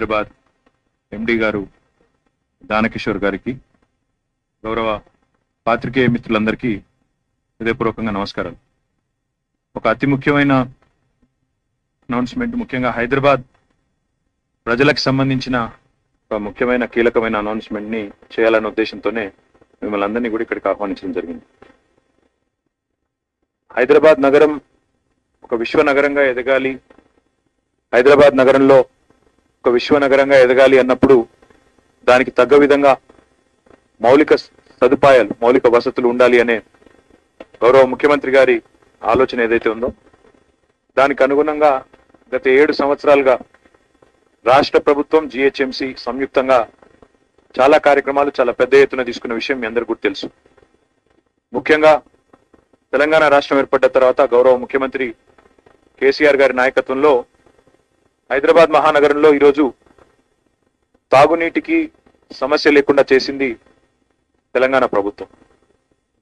Hyderabad MD గారు దానకిషోర్ గారికి, గౌరవ పాత్రికేయ మిత్రులందరికీ హృదయపూర్వకంగా నమస్కారాలు. ఒక అతి ముఖ్యమైన అనౌన్స్మెంట్, ముఖ్యంగా హైదరాబాద్ ప్రజలకు సంబంధించిన ఒక ముఖ్యమైన కీలకమైన అనౌన్స్మెంట్ ని చేయాలన్న ఉద్దేశంతోనే మిమ్మల్ని అందరినీ కూడా ఇక్కడికి ఆహ్వానించడం జరిగింది. హైదరాబాద్ నగరం ఒక విశ్వ నగరంగా ఎదగాలి, హైదరాబాద్ నగరంలో ఒక విశ్వ నగరంగా ఎదగాలి అన్నప్పుడు దానికి తగ్గ విధంగా మౌలిక సదుపాయాలు, మౌలిక వసతులు ఉండాలి అనే గౌరవ ముఖ్యమంత్రి గారి ఆలోచన ఏదైతే ఉందో దానికి అనుగుణంగా గత 7 సంవత్సరాలుగా రాష్ట్ర ప్రభుత్వం, జిహెచ్ఎంసి సంయుక్తంగా చాలా కార్యక్రమాలు చాలా పెద్ద ఎత్తున తీసుకున్న విషయం మీ అందరికీ కూడా తెలుసు. ముఖ్యంగా తెలంగాణ రాష్ట్రం ఏర్పడ్డ తర్వాత గౌరవ ముఖ్యమంత్రి కేసీఆర్ గారి నాయకత్వంలో హైదరాబాద్ మహానగరంలో ఈరోజు తాగునీటికి సమస్య లేకుండా చేసింది తెలంగాణ ప్రభుత్వం.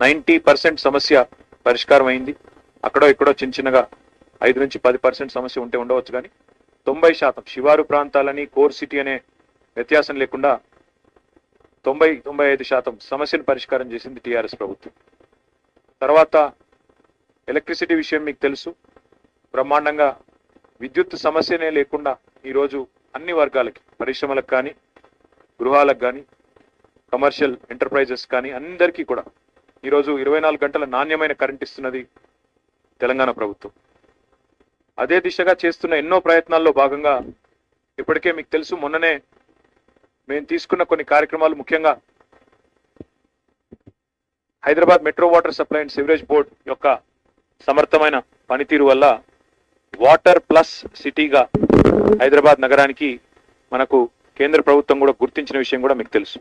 90% సమస్య పరిష్కారం అయింది. అక్కడో ఇక్కడో చిన్న చిన్నగా 5 నుంచి 10% సమస్య ఉంటే ఉండవచ్చు, కానీ 90% శివారు ప్రాంతాలని కోర్ సిటీ అనే వ్యత్యాసం లేకుండా 90-95% సమస్యను పరిష్కారం చేసింది టీఆర్ఎస్ ప్రభుత్వం. తర్వాత ఎలక్ట్రిసిటీ విషయం మీకు తెలుసు. బ్రహ్మాండంగా విద్యుత్ సమస్యనే లేకుండా ఈరోజు అన్ని వర్గాలకి, పరిశ్రమలకు కానీ, గృహాలకు కానీ, కమర్షియల్ ఎంటర్ప్రైజెస్ కానీ అందరికీ కూడా ఈరోజు 24 గంటల నాణ్యమైన కరెంట్ ఇస్తున్నది తెలంగాణ ప్రభుత్వం. అదే దిశగా చేస్తున్న ఎన్నో ప్రయత్నాల్లో భాగంగా ఇప్పటికే మీకు తెలుసు, మొన్ననే మేము తీసుకున్న కొన్ని కార్యక్రమాలు, ముఖ్యంగా Hyderabad metro water supply and sewerage board యొక్క సమర్థమైన పనితీరు వల్ల వాటర్ ప్లస్ సిటీగా హైదరాబాద్ నగరానికి మనకు కేంద్ర ప్రభుత్వం కూడా గుర్తించిన విషయం కూడా మీకు తెలుసు.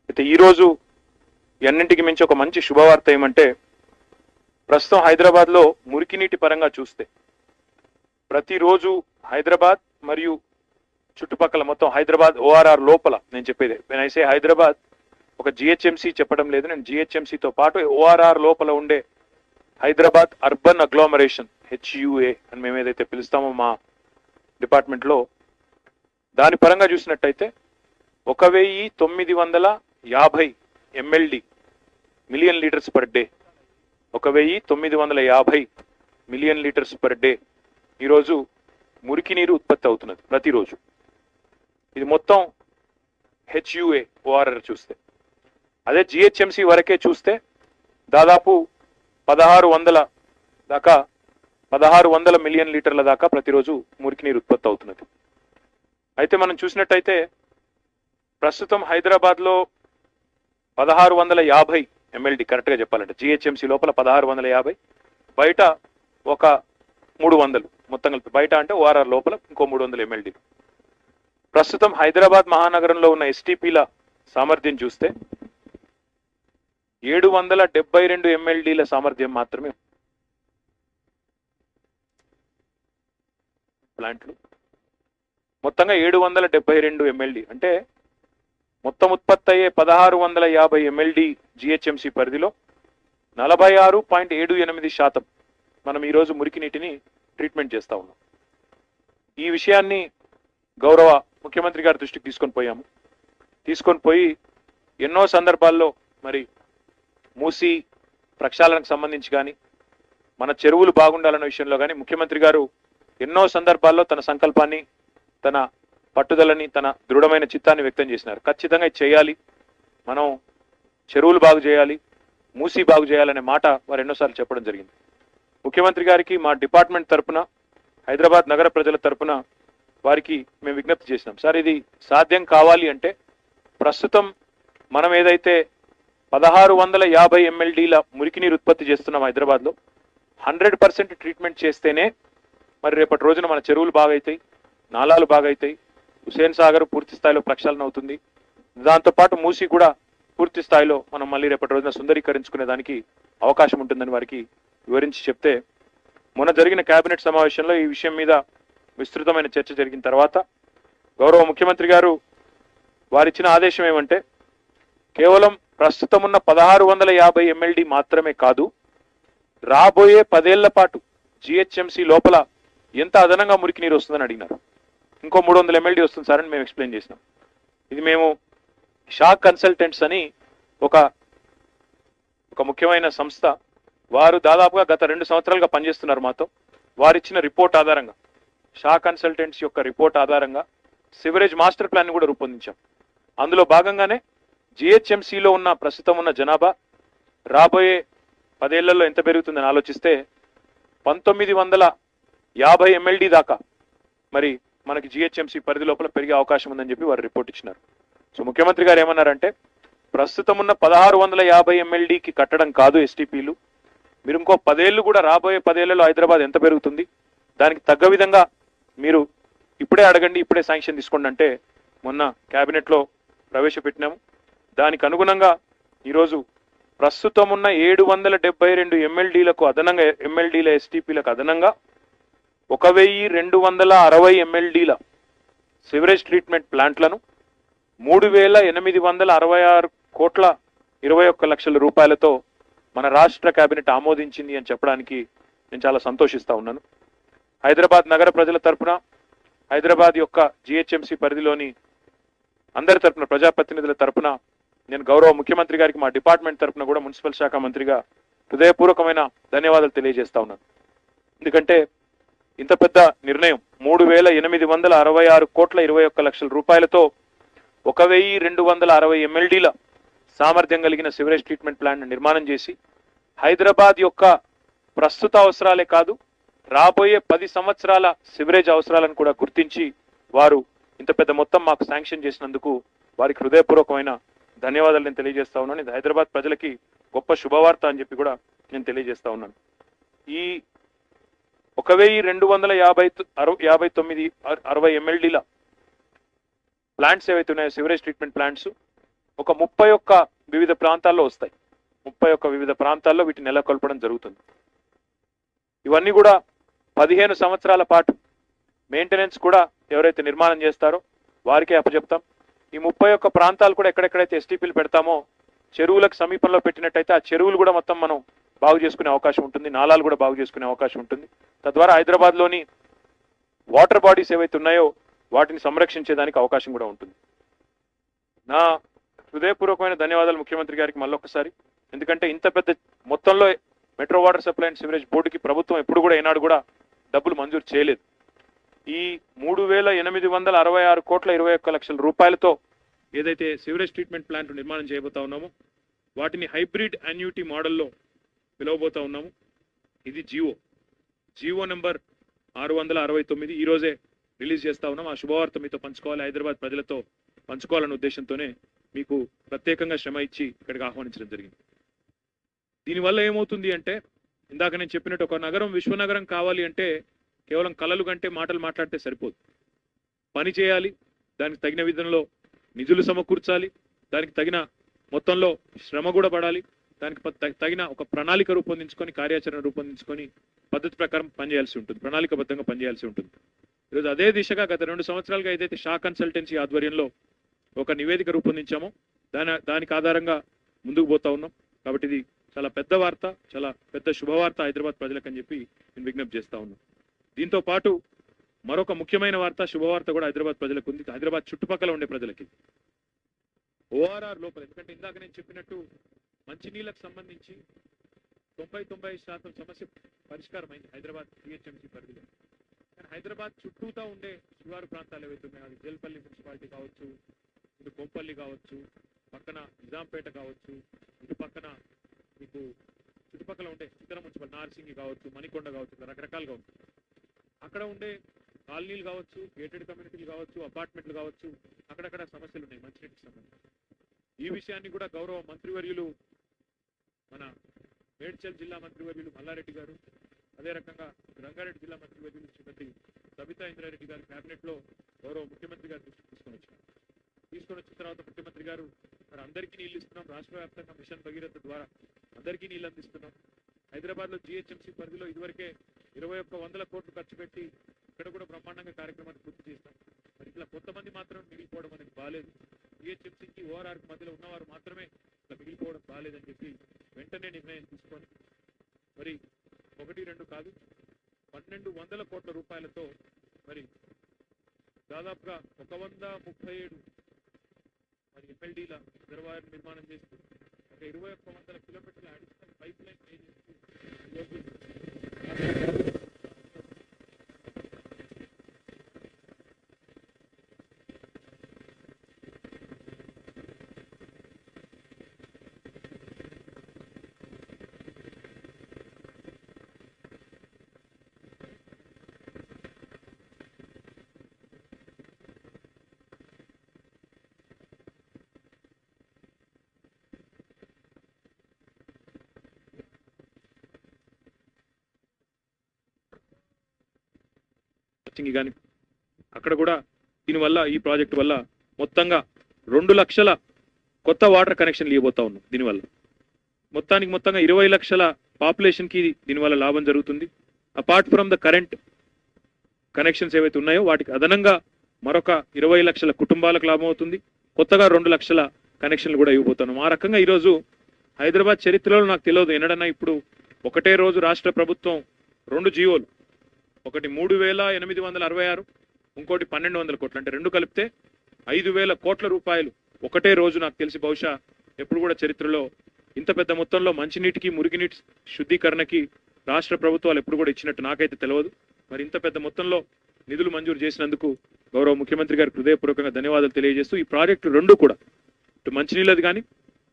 అయితే ఈరోజు అన్నింటికి మించి ఒక మంచి శుభవార్త ఏమంటే, ప్రస్తుతం హైదరాబాద్ లో మురికి నీటి పరంగా చూస్తే ప్రతిరోజు హైదరాబాద్ మరియు చుట్టుపక్కల మొత్తం హైదరాబాద్ ఓఆర్ఆర్ లోపల, నేను చెప్పేది నేను ఐసే హైదరాబాద్ ఒక జిహెచ్ఎంసీ చెప్పడం లేదు, నేను జిహెచ్ఎంసీతో పాటు ఓఆర్ఆర్ లోపల ఉండే హైదరాబాద్ అర్బన్ అగ్లోమరేషన్, HUA అని మేము ఏదైతే పిలుస్తామో మా డిపార్ట్మెంట్ లో, దాని పరంగా చూసినట్టయితే 1950 MLD million litres per day, 1950 million litres per day ఈరోజు మురికి నీరు ఉత్పత్తి అవుతున్నది ప్రతిరోజు. ఇది మొత్తం HUA ఓఆర్ఆర్ చూస్తే. అదే జిహెచ్ఎంసీ వరకే చూస్తే దాదాపు 1600 మిలియన్ లీటర్ల దాకా ప్రతిరోజు మురికి నీరు ఉత్పత్తి అవుతున్నది. అయితే మనం చూసినట్టయితే ప్రస్తుతం హైదరాబాద్ లో 1650 MLD కరెక్ట్ గా చెప్పాలంటే, జిహెచ్ఎంసీ లోపల 1650, బయట ఒక 300 మొత్తం కలిపి, బయట అంటే ఓఆర్ఆర్ లోపల ఇంకో 300 MLD. ప్రస్తుతం హైదరాబాద్ మహానగరంలో ఉన్న ఎస్టీపీల సామర్థ్యం చూస్తే 772 MLDల సామర్థ్యం మాత్రమే ప్లాంట్లు. మొత్తంగా 772 MLD అంటే మొత్తం ఉత్పత్తి అయ్యే 1650 MLD జిహెచ్ఎంసీ పరిధిలో 46.78% మనం ఈరోజు మురికి నీటిని ట్రీట్మెంట్ చేస్తా ఉన్నాం. ఈ విషయాన్ని గౌరవ ముఖ్యమంత్రి గారి దృష్టికి తీసుకొని పోయి ఎన్నో సందర్భాల్లో మరి మూసి ప్రక్షాళనకు సంబంధించి కానీ, మన చెరువులు బాగుండాలన్న విషయంలో కానీ ముఖ్యమంత్రి గారు ఎన్నో సందర్భాల్లో తన సంకల్పాన్ని, తన పట్టుదలని, తన దృఢమైన చిత్తాన్ని వ్యక్తం చేసినారు. ఖచ్చితంగా ఇది చేయాలి, మనం చెరువులు బాగు చేయాలి, మూసి బాగు చేయాలనే మాట వారు ఎన్నోసార్లు చెప్పడం జరిగింది. ముఖ్యమంత్రి గారికి మా డిపార్ట్మెంట్ తరఫున, హైదరాబాద్ నగర ప్రజల తరఫున వారికి మేము విజ్ఞప్తి చేసినాం. సార్, ఇది సాధ్యం కావాలి అంటే ప్రస్తుతం మనం ఏదైతే 1650 MLDల మురికి నీరు ఉత్పత్తి చేస్తున్నాం హైదరాబాద్ లో, 100% ట్రీట్మెంట్ చేస్తేనే మరి రేపటి రోజున మన చెరువులు బాగైతాయి, నాలాలు బాగైతాయి, హుసేన్ సాగర్ పూర్తి స్థాయిలో ప్రక్షాళన అవుతుంది. దాంతోపాటు మూసి కూడా పూర్తి స్థాయిలో మనం మళ్ళీ రేపటి రోజున సుందరీకరించుకునే దానికి అవకాశం ఉంటుందని వారికి వివరించి చెప్తే, మొన్న జరిగిన కేబినెట్ సమావేశంలో ఈ విషయం మీద విస్తృతమైన చర్చ జరిగిన తర్వాత గౌరవ ముఖ్యమంత్రి గారు వారిచ్చిన ఆదేశం ఏమంటే, కేవలం ప్రస్తుతం ఉన్న 1650 MLD మాత్రమే కాదు, రాబోయే 10 ఏళ్ల పాటు జిహెచ్ఎంసీ లోపల ఎంత అదనంగా మురికి నీరు వస్తుందని అడిగినారు. ఇంకో 300 MLD వస్తుంది సార్ అని మేము ఎక్స్ప్లెయిన్ చేసినాం. ఇది మేము షా కన్సల్టెంట్స్ అని ఒక ముఖ్యమైన సంస్థ, వారు దాదాపుగా గత 2 సంవత్సరాలుగా పనిచేస్తున్నారు మాతో. వారిచ్చిన రిపోర్ట్ ఆధారంగా, షా కన్సల్టెంట్స్ యొక్క రిపోర్ట్ ఆధారంగా సివరేజ్ మాస్టర్ ప్లాన్ కూడా రూపొందించాం. అందులో భాగంగానే జిహెచ్ఎంసీలో ఉన్న ప్రస్తుతం ఉన్న జనాభా రాబోయే 10 ఏళ్లలో ఎంత పెరుగుతుందని ఆలోచిస్తే 1950 MLD దాకా మరి మనకి జిహెచ్ఎంసీ పరిధి లోపల పెరిగే అవకాశం ఉందని చెప్పి వారు రిపోర్ట్ ఇచ్చినారు. సో ముఖ్యమంత్రి గారు ఏమన్నారంటే, ప్రస్తుతం ఉన్న 1650 MLDకి కట్టడం కాదు ఎస్టీపీలు, మీరు ఇంకో 10 ఏళ్ళు కూడా రాబోయే 10 ఏళ్లలో హైదరాబాద్ ఎంత పెరుగుతుంది దానికి తగ్గ విధంగా మీరు ఇప్పుడే అడగండి, ఇప్పుడే శాంక్షన్ తీసుకోండి అంటే మొన్న కేబినెట్లో ప్రవేశపెట్టినాము. దానికి అనుగుణంగా ఈరోజు ప్రస్తుతం ఉన్న 772 MLDలకు అదనంగా, MLDల ఎస్టీపీలకు అదనంగా 1260 MLDల సివరేజ్ ట్రీట్మెంట్ ప్లాంట్లను 3866 కోట్ల 21 లక్షల రూపాయలతో మన రాష్ట్ర కేబినెట్ ఆమోదించింది అని చెప్పడానికి నేను చాలా సంతోషిస్తా ఉన్నాను. హైదరాబాద్ నగర ప్రజల తరపున, హైదరాబాద్ యొక్క జిహెచ్ఎంసీ పరిధిలోని అందరి తరపున, ప్రజాప్రతినిధుల తరపున నేను గౌరవ ముఖ్యమంత్రి గారికి మా డిపార్ట్మెంట్ తరపున కూడా మున్సిపల్ శాఖ మంత్రిగా హృదయపూర్వకమైన ధన్యవాదాలు తెలియజేస్తా ఉన్నాను. ఎందుకంటే ఇంత పెద్ద నిర్ణయం 3866 కోట్ల 21 లక్షల రూపాయలతో 1260 MLDల సామర్థ్యం కలిగిన సివరేజ్ ట్రీట్మెంట్ ప్లాంట్ నిర్మాణం చేసి హైదరాబాద్ యొక్క ప్రస్తుత అవసరాలే కాదు, రాబోయే 10 సంవత్సరాల సివరేజ్ అవసరాలను కూడా గుర్తించి వారు ఇంత పెద్ద మొత్తం మాకు శాంక్షన్ చేసినందుకు వారికి హృదయపూర్వకమైన ధన్యవాదాలు నేను తెలియజేస్తా ఉన్నాను. ఇది హైదరాబాద్ ప్రజలకి గొప్ప శుభవార్త అని చెప్పి కూడా నేను తెలియజేస్తా ఉన్నాను. ఈ 1259 MLDల ప్లాంట్స్ ఏవైతే ఉన్నాయో, సివరేజ్ ట్రీట్మెంట్ ప్లాంట్స్ ఒక 31 వివిధ ప్రాంతాల్లో వస్తాయి. 31 వివిధ ప్రాంతాల్లో వీటిని నెలకొల్పడం జరుగుతుంది. ఇవన్నీ కూడా 15 సంవత్సరాల పాటు మెయింటెనెన్స్ కూడా ఎవరైతే నిర్మాణం చేస్తారో వారికే అప్పచెప్తాం. ఈ 31 ప్రాంతాలు కూడా ఎక్కడెక్కడైతే ఎస్టీపీలు పెడతామో చెరువులకు సమీపంలో పెట్టినట్టయితే ఆ చెరువులు కూడా మొత్తం మనం బాగు చేసుకునే అవకాశం ఉంటుంది, నాలాలు కూడా బాగు చేసుకునే అవకాశం ఉంటుంది. తద్వారా హైదరాబాద్లోని వాటర్ బాడీస్ ఏవైతే ఉన్నాయో వాటిని సంరక్షించేదానికి అవకాశం కూడా ఉంటుంది. నా హృదయపూర్వకమైన ధన్యవాదాలు ముఖ్యమంత్రి గారికి మళ్ళొకసారి. ఎందుకంటే ఇంత పెద్ద మొత్తంలో metro water supply and sewerage బోర్డుకి ప్రభుత్వం ఎప్పుడు కూడా ఏనాడు కూడా డబ్బులు మంజూరు చేయలేదు. ఈ 3866 కోట్ల 21 లక్షల రూపాయలతో ఏదైతే సివరేజ్ ట్రీట్మెంట్ ప్లాంట్ నిర్మాణం చేయబోతా ఉన్నామో వాటిని హైబ్రిడ్ అన్యూటీ మోడల్లో పిలవబోతా ఉన్నాము. ఇది జియో నెంబర్ 669 ఈ రోజే రిలీజ్ చేస్తా ఉన్నాం. ఆ శుభవార్త మీతో పంచుకోవాలి, హైదరాబాద్ ప్రజలతో పంచుకోవాలనే ఉద్దేశంతోనే మీకు ప్రత్యేకంగా శ్రమ ఇచ్చి ఇక్కడికి ఆహ్వానించడం జరిగింది. దీనివల్ల ఏమవుతుంది అంటే, ఇందాక నేను చెప్పినట్టు ఒక నగరం విశ్వనగరం కావాలి అంటే కేవలం కలలు కంటే మాటలు మాట్లాడితే సరిపోదు. పని చేయాలి, దానికి తగిన విధంలో నిధులు సమకూర్చాలి, దానికి తగిన మొత్తంలో శ్రమ కూడా పడాలి, దానికి తగిన ఒక ప్రణాళిక రూపొందించుకొని, కార్యాచరణ రూపొందించుకొని పద్ధతి ప్రకారం పనిచేయాల్సి ఉంటుంది, ప్రణాళికబద్ధంగా పనిచేయాల్సి ఉంటుంది. ఈరోజు అదే దిశగా గత 2 సంవత్సరాలుగా ఏదైతే షా కన్సల్టెన్సీ ఆధ్వర్యంలో ఒక నివేదిక రూపొందించామో దానికి ఆధారంగా ముందుకు పోతా ఉన్నాం. కాబట్టి ఇది చాలా పెద్ద వార్త, చాలా పెద్ద శుభవార్త హైదరాబాద్ ప్రజలకని చెప్పి నేను విజ్ఞప్తి చేస్తా ఉన్నాను. దీంతో పాటు మరొక ముఖ్యమైన వార్త, శుభవార్త కూడా హైదరాబాద్ ప్రజలకు ఉంది, హైదరాబాద్ చుట్టుపక్కల ఉండే ప్రజలకి. ఓఆర్ఆర్ లోపల, ఎందుకంటే ఇందాక నేను చెప్పినట్టు మంచినీళ్ళకు సంబంధించి 90% సమస్య పరిష్కారమైంది హైదరాబాద్ జిహెచ్ఎంసీ పరిధిలో. కానీ హైదరాబాద్ చుట్టూతా ఉండే శివారు ప్రాంతాలు ఏవైతే ఉన్నాయో, అది జల్పల్లి మున్సిపాలిటీ కావచ్చు, ఇటు కొంపల్లి కావచ్చు, పక్కన నిజాంపేట కావచ్చు, ఇటు పక్కన మీకు చుట్టుపక్కల ఉండే ఇతర మున్సిపల్ నార్సింగి కావచ్చు, మణికొండ కావచ్చు, రకరకాలుగా ఉంటుంది. అక్కడ ఉండే కాలనీలు కావచ్చు, గేటెడ్ కమ్యూనిటీలు కావచ్చు, అపార్ట్మెంట్లు కావచ్చు, అక్కడక్కడ సమస్యలు ఉన్నాయి మంచినీటికి సంబంధించి. ఈ విషయాన్ని కూడా గౌరవ మంత్రివర్యులు, మన మేడ్చల్ జిల్లా మంత్రివర్యులు మల్లారెడ్డి గారు, అదే రకంగా రంగారెడ్డి జిల్లా మంత్రివర్యులు శ్రీమతి సబితా ఇంద్రారెడ్డి గారు క్యాబినెట్లో గౌరవ ముఖ్యమంత్రి గారు దృష్టికి తీసుకొని వచ్చిన తర్వాత ముఖ్యమంత్రి గారు మరి అందరికీ నీళ్లు ఇస్తున్నాం, రాష్ట్ర వ్యాప్తంగా మిషన్ భగీరథ ద్వారా అందరికీ నీళ్లు అందిస్తున్నాం. హైదరాబాద్లో జిహెచ్ఎంసీ పరిధిలో ఇదివరకే 2100 కోట్లు ఖర్చు పెట్టి ఇక్కడ కూడా బ్రహ్మాండంగా కార్యక్రమాన్ని పూర్తి చేస్తాం. మరి ఇట్లా కొంతమంది మాత్రం మిగిలిపోవడం అనేది బాలేదు. జిహెచ్ఎంసీకి ఓఆర్ఆర్కి మధ్యలో ఉన్నవారు మాత్రమే ఇట్లా మిగిలిపోవడం బాలేదని చెప్పి వెంటనే నిర్ణయం తీసుకొని మరి 1, 2 కాదు 1200 కోట్ల రూపాయలతో మరి దాదాపుగా 137 మరి ఎమ్మెల్డీల రిజర్వాయర్ నిర్మాణం చేస్తూ ఒక 2100 కిలోమీటర్ల అడిషనల్ పైప్ లైన్ లే చేస్తూ ఈరోజు కానీ అక్కడ కూడా దీనివల్ల ఈ ప్రాజెక్ట్ వల్ల మొత్తంగా 2 లక్షల కొత్త వాటర్ కనెక్షన్లు ఇవ్వబోతా ఉన్నాం. దీనివల్ల మొత్తంగా 20 లక్షల పాపులేషన్కి దీనివల్ల లాభం జరుగుతుంది. Apart from the current connections ఏవైతే ఉన్నాయో వాటికి అదనంగా మరొక 20 లక్షల కుటుంబాలకు లాభం అవుతుంది. కొత్తగా 2 లక్షల కనెక్షన్లు కూడా ఇవ్వబోతున్నాం. ఆ రకంగా ఈరోజు హైదరాబాద్ చరిత్రలో నాకు తెలియదు ఎన్నడన్నా ఇప్పుడు ఒకటే రోజు రాష్ట్ర ప్రభుత్వం 2 జీవోలు, ఒకటి 3,866, ఇంకోటి 1,200 కోట్లు, అంటే 2 కలిపితే 5,000 కోట్ల రూపాయలు ఒకటే రోజు నాకు తెలిసి బహుశా ఎప్పుడు కూడా చరిత్రలో ఇంత పెద్ద మొత్తంలో మంచినీటికి మురుగునీటి శుద్ధీకరణకి రాష్ట్ర ప్రభుత్వాలు ఎప్పుడు కూడా ఇచ్చినట్టు నాకైతే తెలియదు. మరి ఇంత పెద్ద మొత్తంలో నిధులు మంజూరు చేసినందుకు గౌరవ ముఖ్యమంత్రి గారికి హృదయపూర్వకంగా ధన్యవాదాలు తెలియజేస్తూ ఈ ప్రాజెక్టు 2 కూడా అటు మంచినీళ్ళది కానీ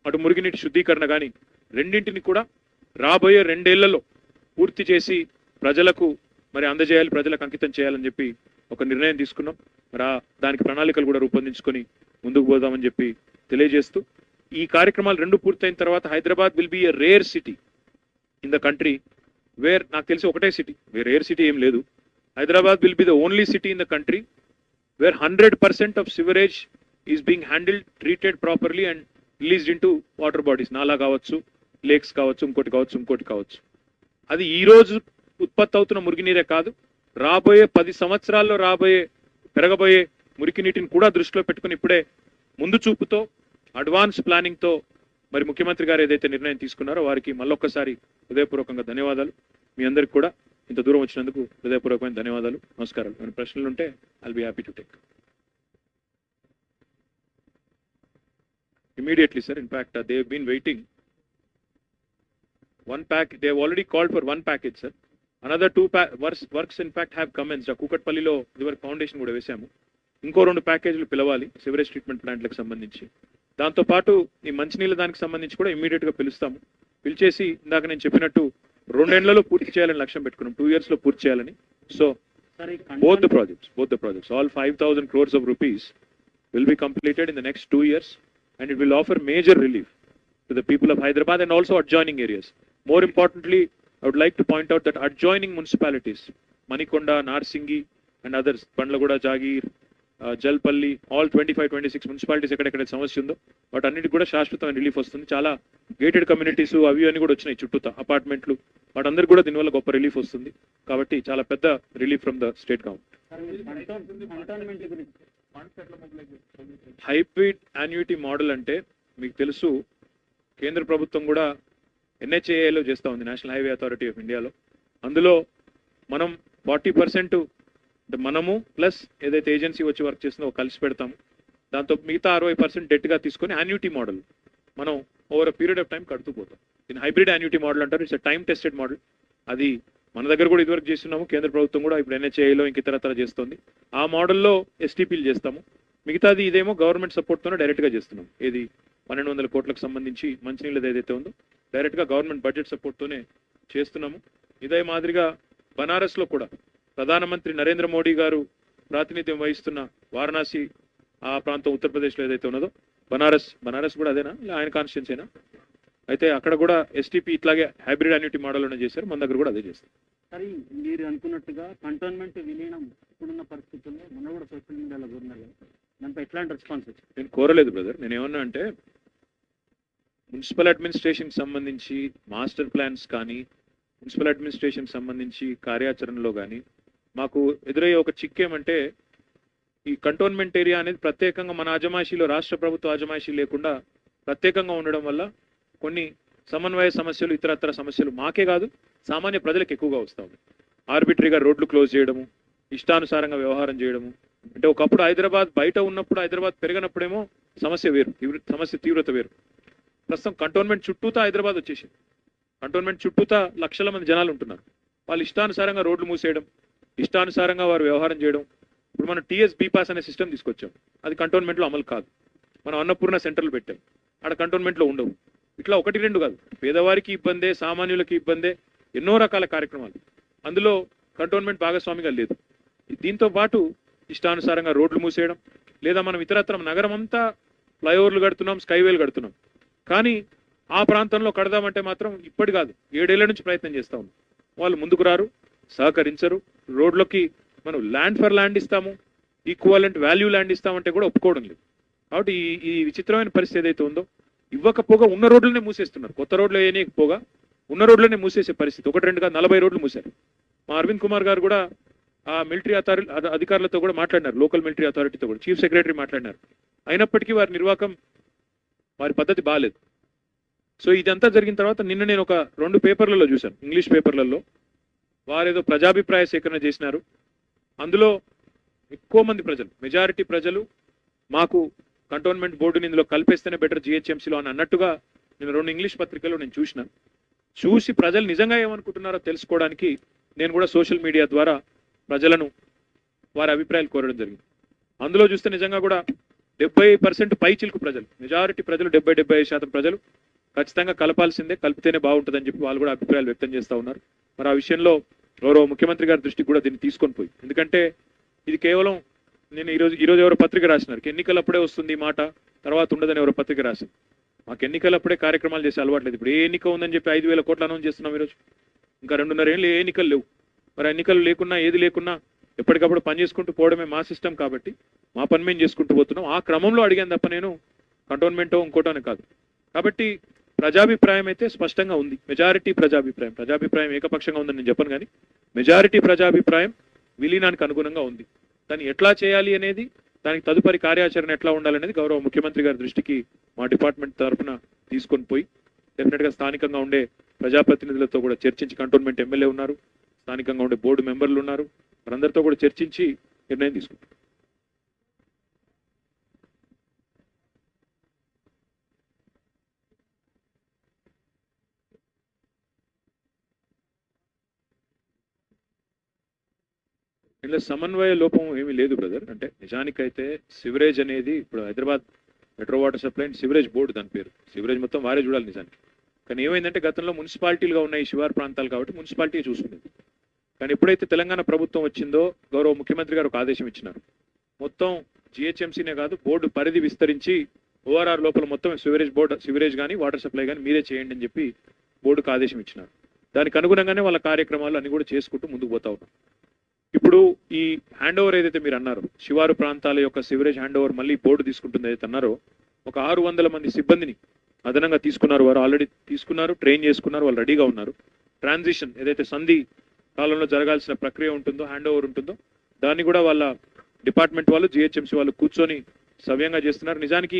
అటు మురుగునీటి శుద్ధీకరణ కానీ రెండింటిని కూడా రాబోయే 2 ఏళ్లలో పూర్తి చేసి ప్రజలకు మరి అందజేయాలి, ప్రజలకు అంకితం చేయాలని చెప్పి ఒక నిర్ణయం తీసుకున్నాం. మరి దానికి ప్రణాళికలు కూడా రూపొందించుకొని ముందుకు పోదామని చెప్పి తెలియజేస్తూ ఈ కార్యక్రమాలు 2 పూర్తయిన తర్వాత Hyderabad will be a rare city in the country where, నాకు తెలిసి ఒకటే సిటీ, రేర్ సిటీ ఏం లేదు. Hyderabad will be the only city in the country where 100% of sewerage is being handled, treated properly and released in to water bodies. నాలా కావచ్చు, lakes కావచ్చు, ఇంకోటి కావచ్చు. అది ఈ రోజు ఉత్పత్తి అవుతున్న మురికినీరే కాదు, రాబోయే 10 సంవత్సరాల్లో పెరగబోయే మురికి నీటిని కూడా దృష్టిలో పెట్టుకుని ఇప్పుడే ముందు చూపుతో అడ్వాన్స్ ప్లానింగ్ తో మరి ముఖ్యమంత్రి గారు ఏదైతే నిర్ణయం తీసుకున్నారో వారికి మళ్ళొక్కసారి హృదయపూర్వకంగా ధన్యవాదాలు. మీ అందరికి కూడా ఇంత దూరం వచ్చినందుకు హృదయపూర్వకమైన ధన్యవాదాలు, నమస్కారాలు. ఏమైనా ప్రశ్నలు ఉంటే I'll be happy to take immediately, sir. In fact, they have been waiting. They have already called for 1 package, sir. Another 2 works in fact have commenced. కూకట్పల్లిలో ఇదివరకు ఫౌండేషన్ కూడా వేసాము. ఇంకో 2 ప్యాకేజీలు పిలవాలి సివరేజ్ ట్రీట్మెంట్ ప్లాంట్లకు సంబంధించి. దాంతో పాటు ఈ మంచినీళ్ళ దానికి సంబంధించి కూడా ఇమీడియట్ గా పిలుస్తాము. పిలిచేసి ఇందాక నేను చెప్పినట్టు 2 ఏళ్లలో పూర్తి చేయాలని లక్ష్యం పెట్టుకున్నాం, 2 years లో పూర్తి చేయాలని. So both the projects, all 5,000 crores of rupees will be completed in the next 2 years, and it will offer major relief to the people of Hyderabad and also adjoining areas. More importantly, I would like to point out that adjoining municipalities, Manikonda, Narsingi and others, Bandlaguda, Jagir, Jalpalli, all 25-26 municipalities ఎక్కడెక్కడ సమస్య ఉందో వాటి అన్నిటికి కూడా శాశ్వతమైన relief వస్తుంది. చాలా gated communities అవి అన్ని కూడా వచ్చినాయి చుట్టూతా అపార్ట్మెంట్లు, వాటందరికీ కూడా దీనివల్ల గొప్ప రిలీఫ్ వస్తుంది. కాబట్టి చాలా పెద్ద relief from the state government. Hybrid annuity model అంటే మీకు తెలుసు, కేంద్ర ప్రభుత్వం కూడా NHAIలో చేస్తూ ఉంది, నేషనల్ హైవే అథారిటీ ఆఫ్ ఇండియాలో. అందులో మనం 40% మనము ప్లస్ ఏదైతే ఏజెన్సీ వచ్చి వర్క్ చేస్తుందో కలిసి పెడతాము. దాంతో మిగతా 60% డెట్గా తీసుకొని యాన్యుటీ మోడల్ మనం over a period of time కడుతూ పోతాం. దీన్ని హైబ్రిడ్ యాన్యుటీ మోడల్ అంటారు. It's time tested model. అది మన దగ్గర కూడా ఇదివరకు చేస్తున్నాము, కేంద్ర ప్రభుత్వం కూడా ఇప్పుడు NHAIలో ఇంక ఇతరతర చేస్తుంది. ఆ మోడల్లో STPలు చేస్తాము. మిగతాది ఇదేమో గవర్నమెంట్ సపోర్ట్తోనే డైరెక్ట్గా చేస్తున్నాం. ఏది 1,200 కోట్లకు సంబంధించి మంచినీళ్ళది ఏదైతే ఉందో డైరెక్ట్గా గవర్నమెంట్ బడ్జెట్ సపోర్ట్తోనే చేస్తున్నాము. ఇదే మాదిరిగా బనారస్లో కూడా ప్రధానమంత్రి నరేంద్ర మోడీ గారు ప్రాతినిధ్యం వహిస్తున్న వారణాసి ఆ ప్రాంతం ఉత్తరప్రదేశ్లో ఏదైతే ఉన్నదో బనారస్ కూడా అదేనా, ఆయన కాన్స్టిట్యున్సీనా? అయితే అక్కడ కూడా STP ఇట్లాగే హైబ్రిడ్ యాన్యుటీ మోడల్లోనే చేశారు, మన దగ్గర కూడా అదే చేస్తారు. సరే, మీరు అనుకున్నట్టుగా కంటోన్మెంట్ విలీనం ఇప్పుడున్న పరిస్థితుల్లో మొన్న కూడా సోషల్ మీడియాలో కోరినారు, దానిపై ఎట్లాంటి రెస్పాన్స్ వచ్చింది? నేను కోరలేదు బ్రదర్. నేను ఏమన్నా అంటే మున్సిపల్ అడ్మినిస్ట్రేషన్ సంబంధించి మాస్టర్ ప్లాన్స్ కానీ మున్సిపల్ అడ్మినిస్ట్రేషన్ సంబంధించి కార్యాచరణలో కానీ మాకు ఎదురయ్యే ఒక చిక్కేమంటే ఈ కంటోన్మెంట్ ఏరియా అనేది ప్రత్యేకంగా మన అజమాయిషీలో రాష్ట్ర ప్రభుత్వ అజమాయిషీ లేకుండా ప్రత్యేకంగా ఉండడం వల్ల కొన్ని సమన్వయ సమస్యలు ఇతరత్ర సమస్యలు మాకే కాదు సామాన్య ప్రజలకు ఎక్కువగా వస్తూ ఉన్నాయి. ఆర్బిటరీగా రోడ్లు క్లోజ్ చేయడము, ఇష్టానుసారంగా వ్యవహారం చేయడము, అంటే ఒకప్పుడు హైదరాబాద్ బయట ఉన్నప్పుడు, హైదరాబాద్ పెరిగినప్పుడేమో సమస్య వేరు, సమస్య తీవ్రత వేరు. ప్రస్తుతం కంటోన్మెంట్ చుట్టూతా హైదరాబాద్ వచ్చేసింది. కంటోన్మెంట్ చుట్టూతా లక్షల మంది జనాలు ఉంటున్నారు. వాళ్ళు ఇష్టానుసారంగా రోడ్లు మూసేయడం, ఇష్టానుసారంగా వారు వ్యవహారం చేయడం. ఇప్పుడు మనం టీఎస్ బీపాస్ అనే సిస్టమ్ తీసుకొచ్చాం, అది కంటోన్మెంట్లో అమలు కాదు. మనం అన్నపూర్ణ సెంటర్లు పెట్టాం, ఆడ కంటోన్మెంట్లో ఉండవు. ఇట్లా ఒకటి రెండు కాదు, పేదవారికి ఇబ్బందే, సామాన్యులకి ఇబ్బందే, ఎన్నో రకాల కార్యక్రమాలు. అందులో కంటోన్మెంట్ భాగస్వామిగా లేదు. దీంతో పాటు ఇష్టానుసారంగా రోడ్లు మూసేయడం, లేదా మనం ఇతరత్రం నగరం అంతా ఫ్లైఓవర్లు కడుతున్నాం, స్కైవేలు కడుతున్నాం, కానీ ఆ ప్రాంతంలో కడదామంటే మాత్రం ఇప్పటి కాదు 7 ఏళ్ల నుంచి ప్రయత్నం చేస్తా ఉన్నాం. వాళ్ళు ముందుకు రారు, సహకరించరు. రోడ్లకి మనం ల్యాండ్ ఫర్ ల్యాండ్ ఇస్తాము, ఈక్వాలెంట్ వాల్యూ ల్యాండ్ ఇస్తామంటే కూడా ఒప్పుకోవడం లేదు. కాబట్టి ఈ విచిత్రమైన పరిస్థితి ఏదైతే ఉందో, ఇవ్వకపోగా ఉన్న రోడ్లనే మూసేస్తున్నారు. కొత్త రోడ్లు వేయకపోగా ఉన్న రోడ్లనే మూసేసే పరిస్థితి. 1 2 కాదు 40 రోడ్లు మూసారు. మా అరవింద్ కుమార్ గారు కూడా ఆ మిలిటరీ అధికారులతో కూడా మాట్లాడినారు, లోకల్ మిలిటరీ అథారిటీతో కూడా, చీఫ్ సెక్రటరీ మాట్లాడినారు. అయినప్పటికీ వారి నిర్వాహకం, వారి పద్ధతి బాగాలేదు. సో ఇదంతా జరిగిన తర్వాత నిన్న నేను ఒక 2 పేపర్లలో చూశాను, ఇంగ్లీష్ పేపర్లలో. వారేదో ప్రజాభిప్రాయ సేకరణ చేసినారు. అందులో ఎక్కువ మంది ప్రజలు, మెజారిటీ ప్రజలు మాకు కంటోన్మెంట్ బోర్డుని ఇందులో కలిపేస్తేనే బెటర్ జిహెచ్ఎంసీలో అని అన్నట్టుగా నేను 2 ఇంగ్లీష్ పత్రికల్లో నేను చూసి ప్రజలు నిజంగా ఏమనుకుంటున్నారో తెలుసుకోవడానికి నేను కూడా సోషల్ మీడియా ద్వారా ప్రజలను వారి అభిప్రాయాలు కోరడం జరిగింది. అందులో చూస్తే నిజంగా కూడా 70% పై చిలుకు ప్రజలు, మెజారిటీ ప్రజలు 70-75% ప్రజలు ఖచ్చితంగా కలపాల్సిందే, కలిపితేనే బాగుంటుందని చెప్పి వాళ్ళు కూడా అభిప్రాయాలు వ్యక్తం చేస్తూ ఉన్నారు. మరి ఆ విషయంలో గౌరవ ముఖ్యమంత్రి గారి దృష్టికి కూడా దీన్ని తీసుకొని పోయి, ఎందుకంటే ఇది కేవలం నేను ఈరోజు ఎవరో పత్రిక రాసినారు, ఎన్నికలప్పుడే వస్తుంది ఈ మాట, తర్వాత ఉండదని ఎవరో పత్రిక రాసింది. మాకు ఎన్నికలప్పుడే కార్యక్రమాలు చేసే అలవాట్లేదు. ఇప్పుడు ఏ ఎన్నిక ఉందని చెప్పి 5,000 కోట్లు అనౌన్స్ చేస్తున్నాం ఈరోజు. ఇంకా 2.5 ఏళ్ళు ఏ ఎన్నికలు లేవు. మరి ఎన్నికలు లేకున్నా ఏది లేకున్నా ఎప్పటికప్పుడు పని చేసుకుంటూ పోవడమే మా సిస్టమ్. కాబట్టి మా పని మేము చేసుకుంటూ పోతున్నాం. ఆ క్రమంలో అడిగాను తప్ప నేను కంటోన్మెంటో ఇంకోటో అని కాదు. కాబట్టి ప్రజాభిప్రాయం అయితే స్పష్టంగా ఉంది, మెజారిటీ ప్రజాభిప్రాయం ఏకపక్షంగా ఉందని నేను చెప్పను, కానీ మెజారిటీ ప్రజాభిప్రాయం విలీనానికి అనుగుణంగా ఉంది. దాన్ని ఎట్లా చేయాలి అనేది, దానికి తదుపరి కార్యాచరణ ఎట్లా ఉండాలనేది గౌరవ ముఖ్యమంత్రి గారి దృష్టికి మా డిపార్ట్మెంట్ తరఫున తీసుకొని పోయి డెఫినెట్గా స్థానికంగా ఉండే ప్రజాప్రతినిధులతో కూడా చర్చించి, కంటోన్మెంట్ ఎమ్మెల్యే ఉన్నారు, స్థానికంగా ఉండే బోర్డు మెంబర్లు ఉన్నారు, వారందరితో కూడా చర్చించి నిర్ణయం తీసుకుంటాం. ఇందులో సమన్వయ లోపం ఏమీ లేదు బ్రదర్. అంటే నిజానికైతే సివరేజ్ అనేది ఇప్పుడు Hyderabad metro water supply and sewerage board, దాని పేరు. సివరేజ్ మొత్తం వారే చూడాలి నిజానికి. కానీ ఏమైందంటే గతంలో మున్సిపాలిటీలుగా ఉన్నాయి శివారు ప్రాంతాలు, కాబట్టి మున్సిపాలిటీ చూసుకునేది. కానీ ఎప్పుడైతే తెలంగాణ ప్రభుత్వం వచ్చిందో గౌరవ ముఖ్యమంత్రి గారు ఒక ఆదేశం ఇచ్చినారు, మొత్తం జిహెచ్ఎంసీనే కాదు బోర్డు పరిధి విస్తరించి ఓఆర్ఆర్ లోపల మొత్తం సివరేజ్ కానీ వాటర్ సప్లై కానీ మీరే చేయండి అని చెప్పి బోర్డుకు ఆదేశం ఇచ్చినారు. దానికి అనుగుణంగానే వాళ్ళ కార్యక్రమాలు అన్ని కూడా చేసుకుంటూ ముందుకు పోతా ఉన్నాం. ఇప్పుడు ఈ హ్యాండ్ ఓవర్ ఏదైతే మీరు అన్నారో, శివారు ప్రాంతాల యొక్క సివరేజ్ హ్యాండ్ ఓవర్ మళ్ళీ బోర్డు తీసుకుంటుంది ఏదైతే అన్నారో, ఒక 600 మంది సిబ్బందిని అదనంగా తీసుకున్నారు. వారు ఆల్రెడీ తీసుకున్నారు, ట్రైన్ చేసుకున్నారు, వాళ్ళు రెడీగా ఉన్నారు. ట్రాన్సిషన్ ఏదైతే సంధి కాలంలో జరగాల్సిన ప్రక్రియ ఉంటుందో, హ్యాండ్ ఓవర్ ఉంటుందో, దాన్ని కూడా వాళ్ళ డిపార్ట్మెంట్ వాళ్ళు, జిహెచ్ఎంసీ వాళ్ళు కూర్చొని సవ్యంగా చేస్తున్నారు. నిజానికి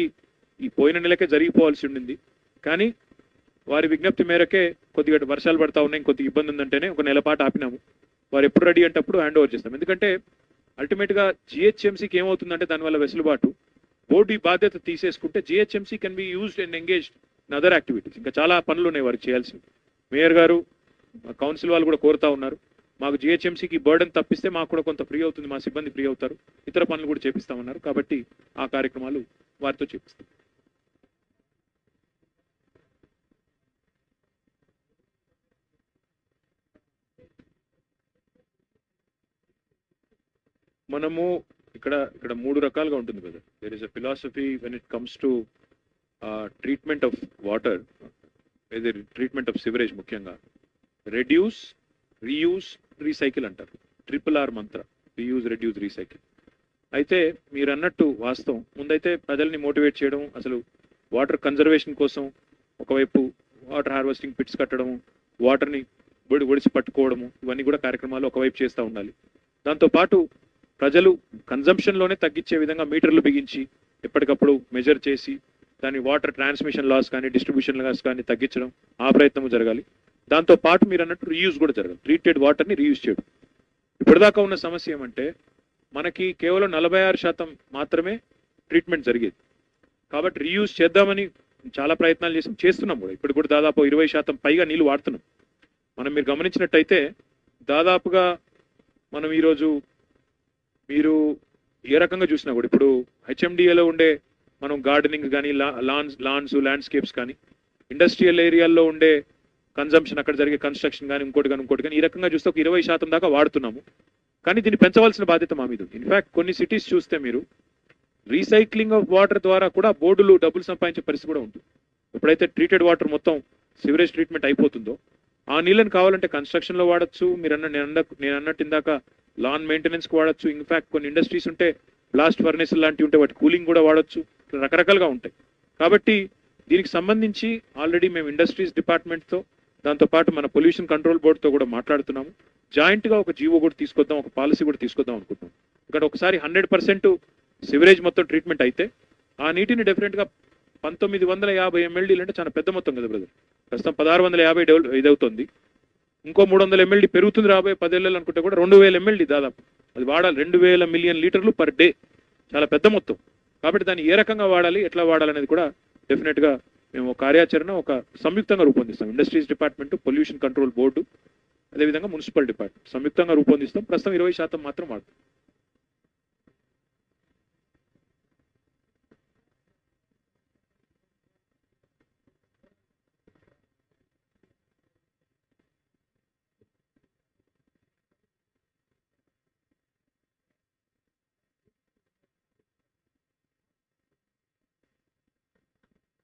ఈ పోయిన నెలకే జరిగిపోవాల్సి ఉండింది, కానీ వారి విజ్ఞప్తి మేరకే కొద్దిగా వర్షాలు పడతా ఉన్నాయి, కొద్దిగా ఇబ్బంది ఉందంటేనే ఒక నెల పాటు ఆపినాము. వారు ఎప్పుడు రెడీ అంటే అప్పుడు హ్యాండ్ ఓవర్ చేస్తాం. ఎందుకంటే అల్టిమేట్గా జిహెచ్ఎంసీకి ఏమవుతుందంటే దానివల్ల వెసులుబాటు, బోర్డు ఈ బాధ్యత తీసేసుకుంటే GHMC can be used and engaged in other activities. ఇంకా చాలా పనులు ఉన్నాయి వారికి చేయాల్సింది. మేయర్ గారు, కౌన్సిల్ వాళ్ళు కూడా కోరుతా ఉన్నారు, మాకు జిహెచ్ఎంసీకి బర్డెన్ తప్పిస్తే మాకు కూడా కొంత ఫ్రీ అవుతుంది, మా సిబ్బంది ఫ్రీ అవుతారు, ఇతర పనులు కూడా చేపిస్తామన్నారు. కాబట్టి ఆ కార్యక్రమాలు వారితో చేపిస్తాం. మనము ఇక్కడ 3 రకాలుగా ఉంటుంది కదా. There is a philosophy when it comes to treatment of water, treatment of sewerage ముఖ్యంగా. రెడ్యూస్, రీయూస్, రీసైకిల్ అంటారు. RRR మంత్ర, రీయూజ్, రెడ్యూస్, రీసైకిల్. అయితే మీరు అన్నట్టు వాస్తవం. ముందైతే ప్రజల్ని మోటివేట్ చేయడం, అసలు వాటర్ కన్జర్వేషన్ కోసం ఒకవైపు వాటర్ హార్వెస్టింగ్ పిట్స్ కట్టడం, వాటర్ని ఒడిసి పట్టుకోవడము, ఇవన్నీ కూడా కార్యక్రమాలు ఒకవైపు చేస్తూ ఉండాలి. దాంతోపాటు ప్రజలు కన్జంప్షన్లోనే తగ్గించే విధంగా మీటర్లు బిగించి ఎప్పటికప్పుడు మెజర్ చేసి దాని వాటర్ ట్రాన్స్మిషన్ లాస్ కానీ డిస్ట్రిబ్యూషన్ లాస్ కానీ తగ్గించడం, ఆ ప్రయత్నం జరగాలి. దాంతోపాటు మీరు అన్నట్టు రీయూజ్ కూడా జరగాలి. ట్రీటెడ్ వాటర్ని రీయూజ్ చేయడం. ఇప్పటిదాకా ఉన్న సమస్య ఏమంటే మనకి కేవలం 46% మాత్రమే ట్రీట్మెంట్ జరిగేది. కాబట్టి రీయూజ్ చేద్దామని చాలా ప్రయత్నాలు చేస్తున్నాం కూడా. ఇప్పుడు కూడా దాదాపు 20% పైగా నీళ్లు వాడుతున్నాం. మనం మీరు గమనించినట్టయితే దాదాపుగా మనం ఈరోజు మీరు ఏ రకంగా చూసినా కూడా ఇప్పుడు హెచ్ఎండిఏలో ఉండే మనం గార్డెనింగ్ కానీ లాన్స్ ల్యాండ్స్కేప్స్ కానీ ఇండస్ట్రియల్ ఏరియాల్లో ఉండే కన్జంప్షన్ అక్కడ జరిగే కన్స్ట్రక్షన్ కానీ ఇంకోటి కానీ ఈ రకంగా చూస్తే ఒక 20% దాకా వాడుతున్నాము. కానీ దీన్ని పెంచవలసిన బాధ్యత మా మీద ఉంది. ఇన్ఫాక్ట్ కొన్ని సిటీస్ చూస్తే మీరు రీసైక్లింగ్ ఆఫ్ వాటర్ ద్వారా కూడా బోర్డులు డబ్బులు సంపాదించే పరిస్థితి కూడా ఉంటుంది. ఎప్పుడైతే ట్రీటెడ్ వాటర్ మొత్తం సివరేజ్ ట్రీట్మెంట్ అయిపోతుందో ఆ నీళ్ళని కావాలంటే కన్స్ట్రక్షన్లో వాడచ్చు. నేను అన్నట్టు ఇందాక లాన్ మెయింటెనెన్స్కి వాడచ్చు. ఇన్ఫాక్ట్ కొన్ని ఇండస్ట్రీస్ ఉంటే బ్లాస్ట్ ఫర్నేస్ లాంటివి ఉంటే వాటి కూలింగ్ కూడా వాడచ్చు. రకరకాలుగా ఉంటాయి. కాబట్టి దీనికి సంబంధించి ఆల్రెడీ మేము ఇండస్ట్రీస్ డిపార్ట్మెంట్తో దాంతోపాటు మన పొల్యూషన్ కంట్రోల్ బోర్డుతో కూడా మాట్లాడుతున్నాము. జాయింట్గా ఒక జీవో కూడా తీసుకొద్దాం, ఒక పాలసీ కూడా తీసుకొద్దాం అనుకుంటున్నాం. ఇక్కడ ఒకసారి 100% సివరేజ్ మొత్తం ట్రీట్మెంట్ అయితే ఆ నీటిని డెఫినెట్గా 1950 MLD అంటే చాలా పెద్ద మొత్తం కదా బ్రదర్. ప్రస్తుతం 1650 ఇదవుతుంది. ఇంకో 300 MLD పెరుగుతుంది రాబోయే 10 ఏళ్ళు అనుకుంటే కూడా 2000 MLD దాదాపు అది వాడాలి. 2000 మిలియన్ లీటర్లు పర్ డే, చాలా పెద్ద మొత్తం. కాబట్టి దాన్ని ఏ రకంగా వాడాలి, ఎట్లా వాడాలనేది కూడా డెఫినెట్గా మేము కార్యాచరణ ఒక సంయుక్తంగా రూపొందిస్తాం. Industries department, pollution control board, అదేవిధంగా మున్సిపల్ డిపార్ట్మెంట్ సంయుక్తంగా రూపొందిస్తాం. ప్రస్తుతం 20% మాత్రం వాడుతాం.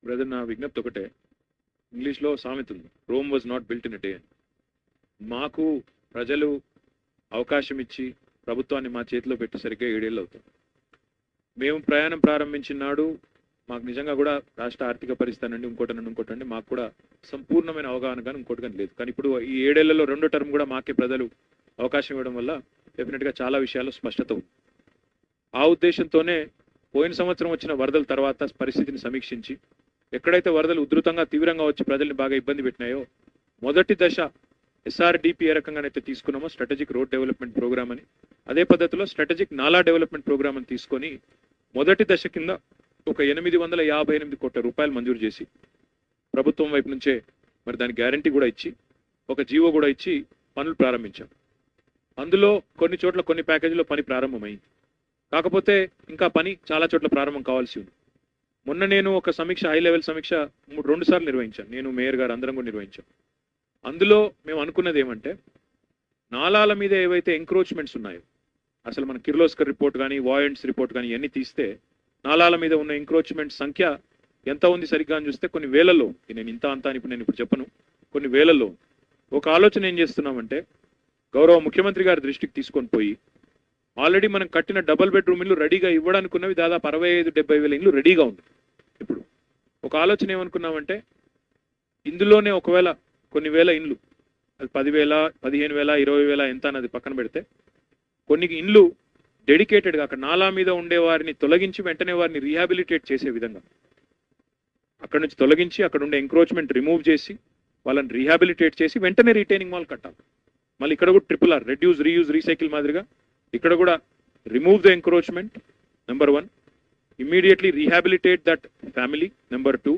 బ్రదర్, నా విజ్ఞప్తి ఒకటే. ఇంగ్లీష్లో సామెత ఉంది, Rome was not built in a day. మాకు ప్రజలు అవకాశం ఇచ్చి ప్రభుత్వాన్ని మా చేతిలో పెట్టేసరిగ్గా 7 ఏళ్ళు అవుతాం. మేము ప్రయాణం ప్రారంభించిన నాడు మాకు నిజంగా కూడా రాష్ట్ర ఆర్థిక పరిస్థితి అండి ఇంకోటండి మాకు కూడా సంపూర్ణమైన అవగాహన కానీ ఇంకోటి కానీ లేదు. కానీ ఇప్పుడు ఈ 7 ఏళ్లలో 2వ టర్మ్ కూడా మాకే ప్రజలు అవకాశం ఇవ్వడం వల్ల డెఫినెట్గా చాలా విషయాల్లో స్పష్టత ఉంది. ఆ ఉద్దేశంతోనే పోయిన సంవత్సరం వచ్చిన వరదల తర్వాత పరిస్థితిని సమీక్షించి ఎక్కడైతే వరదలు ఉధృతంగా తీవ్రంగా వచ్చి ప్రజల్ని బాగా ఇబ్బంది పెట్టినాయో మొదటి దశ SRDP ఏ రకంగానైతే తీసుకున్నామో స్ట్రాటజిక్ రోడ్ డెవలప్మెంట్ ప్రోగ్రామ్ అని, అదే పద్ధతిలో స్ట్రాటజిక్ నాలా డెవలప్మెంట్ ప్రోగ్రామ్ అని తీసుకొని మొదటి దశ కింద ఒక 858 కోట్ల రూపాయలు మంజూరు చేసి ప్రభుత్వం వైపు నుంచే మరి దాని గ్యారంటీ కూడా ఇచ్చి ఒక జీవో కూడా ఇచ్చి పనులు ప్రారంభించాం. అందులో కొన్ని చోట్ల కొన్ని ప్యాకేజీలో పని ప్రారంభమైంది. కాకపోతే ఇంకా పని చాలా చోట్ల ప్రారంభం కావాల్సి ఉంది. మొన్న నేను ఒక సమీక్ష, హై లెవెల్ సమీక్ష 2 సార్లు నిర్వహించాను. నేను, మేయర్ గారు అందరం కూడా నిర్వహించాం. అందులో మేము అనుకున్నది ఏమంటే నాలాల మీద ఏవైతే ఎంక్రోచ్మెంట్స్ ఉన్నాయో, అసలు మన కిర్లోస్కర్ రిపోర్ట్ కానీ వాయంట్స్ రిపోర్ట్ కానీ ఇవన్నీ తీస్తే నాలాల మీద ఉన్న ఎంక్రోచ్మెంట్ సంఖ్య ఎంత ఉంది సరిగ్గా అని చూస్తే కొన్ని వేలలో, నేను ఇంత అంతా అని నేను ఇప్పుడు చెప్పను, కొన్ని వేలలో. ఒక ఆలోచన ఏం చేస్తున్నామంటే గౌరవ ముఖ్యమంత్రి గారి దృష్టికి తీసుకొని పోయి ఆల్రెడీ మనం కట్టిన డబుల్ బెడ్రూమ్ ఇల్లు రెడీగా ఇవ్వడానికి ఉన్నవి దాదాపు 65-70 వేల ఇల్లు రెడీగా ఉంది. ఇప్పుడు ఒక ఆలోచన ఏమనుకున్నామంటే ఇందులోనే ఒకవేళ కొన్ని వేల ఇండ్లు, అది 10,000, 15,000, 20,000 ఎంత అన్నది పక్కన పెడితే కొన్ని ఇండ్లు డెడికేటెడ్గా అక్కడ నాలా మీద ఉండే వారిని తొలగించి వెంటనే వారిని రీహాబిలిటేట్ చేసే విధంగా అక్కడ నుంచి తొలగించి అక్కడ ఉండే ఎంక్రోచ్మెంట్ రిమూవ్ చేసి వాళ్ళని రీహాబిలిటేట్ చేసి వెంటనే రిటైనింగ్ వాల్ కట్టాలి. మళ్ళీ ఇక్కడ కూడా RRR, రెడ్యూస్, రీయూజ్, రీసైకిల్ మాదిరిగా ఇక్కడ కూడా remove the encroachment, number 1. Immediately rehabilitate that family, number 2.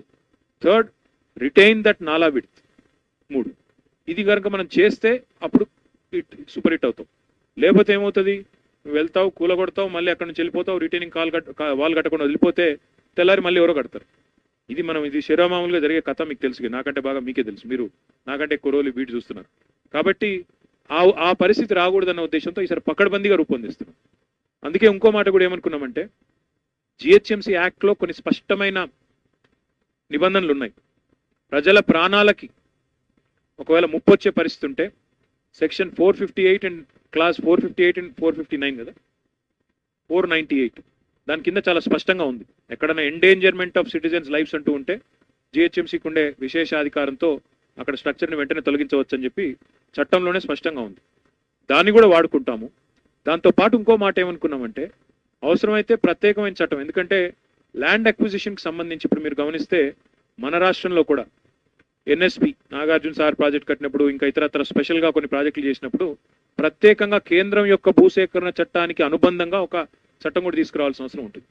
Third, retain that నాలా విడ్త్, 3. ఇది కనుక మనం చేస్తే అప్పుడు సూపర్ హిట్ అవుతాం. లేకపోతే ఏమవుతుంది, నువ్వు వెళ్తావు, కూలగొడతావు, మళ్ళీ అక్కడ నుంచి వెళ్ళిపోతావు, రిటైనింగ్ వాల్ కట్టకుండా వదిలిపోతే తెల్లారి మళ్ళీ ఎవరో కడతారు. ఇది శిరోమామూలుగా జరిగే కథ. మీకు తెలుసు, నాకంటే బాగా మీకే తెలుసు, మీరు నాకంటే ఎక్కువ రోజులు వీటి చూస్తున్నారు. కాబట్టి ఆ పరిస్థితి రాకూడదన్న ఉద్దేశంతో ఈసారి పకడ్బందీగా రూపొందిస్తున్నాం. అందుకే ఇంకో మాట కూడా ఏమనుకున్నామంటే GHMC యాక్ట్లో కొన్ని స్పష్టమైన నిబంధనలు ఉన్నాయి. ప్రజల ప్రాణాలకి ఒకవేళ ముప్పు వచ్చే పరిస్థితి ఉంటే సెక్షన్ 458 అండ్ క్లాస్ 458 అండ్ 459 కదా, 498 దాని కింద చాలా స్పష్టంగా ఉంది. ఎక్కడైనా ఎండేంజర్మెంట్ ఆఫ్ సిటిజన్స్ లైఫ్స్ అంటూ ఉంటే GHMCకి ఉండే విశేషాధికారంతో అక్కడ స్ట్రక్చర్ని వెంటనే తొలగించవచ్చు అని చెప్పి చట్టంలోనే స్పష్టంగా ఉంది. దాన్ని కూడా వాడుకుంటాము. దాంతోపాటు ఇంకో మాట ఏమనుకున్నామంటే అవసరమైతే ప్రత్యేకమైన చట్టం, ఎందుకంటే ల్యాండ్ అక్విజిషన్కి సంబంధించి ఇప్పుడు మీరు గమనిస్తే మన రాష్ట్రంలో కూడా NSP నాగార్జున సార్ ప్రాజెక్ట్ కట్టినప్పుడు ఇంకా ఇతరత్ర స్పెషల్గా కొన్ని ప్రాజెక్టులు చేసినప్పుడు ప్రత్యేకంగా కేంద్రం యొక్క భూసేకరణ చట్టానికి అనుబంధంగా ఒక చట్టం కూడా తీసుకురావాల్సిన అవసరం ఉంటుంది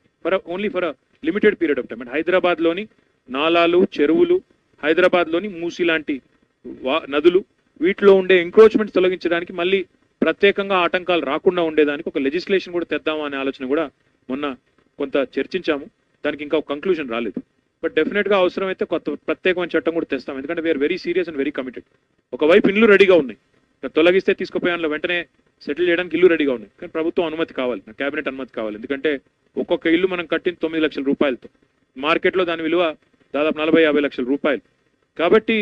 only for limited period of time. హైదరాబాద్లోని నాలాలు, చెరువులు, హైదరాబాద్లోని మూసి లాంటి నదులు, వీటిలో ఉండే ఎంక్రోచ్మెంట్స్ తొలగించడానికి మళ్ళీ ప్రత్యేకంగా ఆటంకాలు రాకుండా ఉండేదానికి ఒక లెజిస్లేషన్ కూడా తెద్దామా అనే ఆలోచన కూడా మొన్న కొంత చర్చించాము. దానికి ఇంకా ఒక కంక్లూజన్ రాలేదు. బట్ డెఫినెట్గా అవసరమైతే కొత్త ప్రత్యేకమైన చట్టం కూడా తెస్తాం. ఎందుకంటే we're very serious and very committed. ఒకవైపు ఇల్లు రెడీగా ఉన్నాయి, తొలగిస్తే తీసుకుపోయాను వెంటనే సెటిల్ చేయడానికి ఇల్లు రెడీగా ఉన్నాయి. కానీ ప్రభుత్వం అనుమతి కావాలి, కేబినెట్ అనుమతి కావాలి. ఎందుకంటే ఒక్కొక్క ఇల్లు మనం కట్టింది 9 లక్షల రూపాయలతో, మార్కెట్లో దాని విలువ దాదాపు 40-50 లక్షల రూపాయలు. కాబట్టి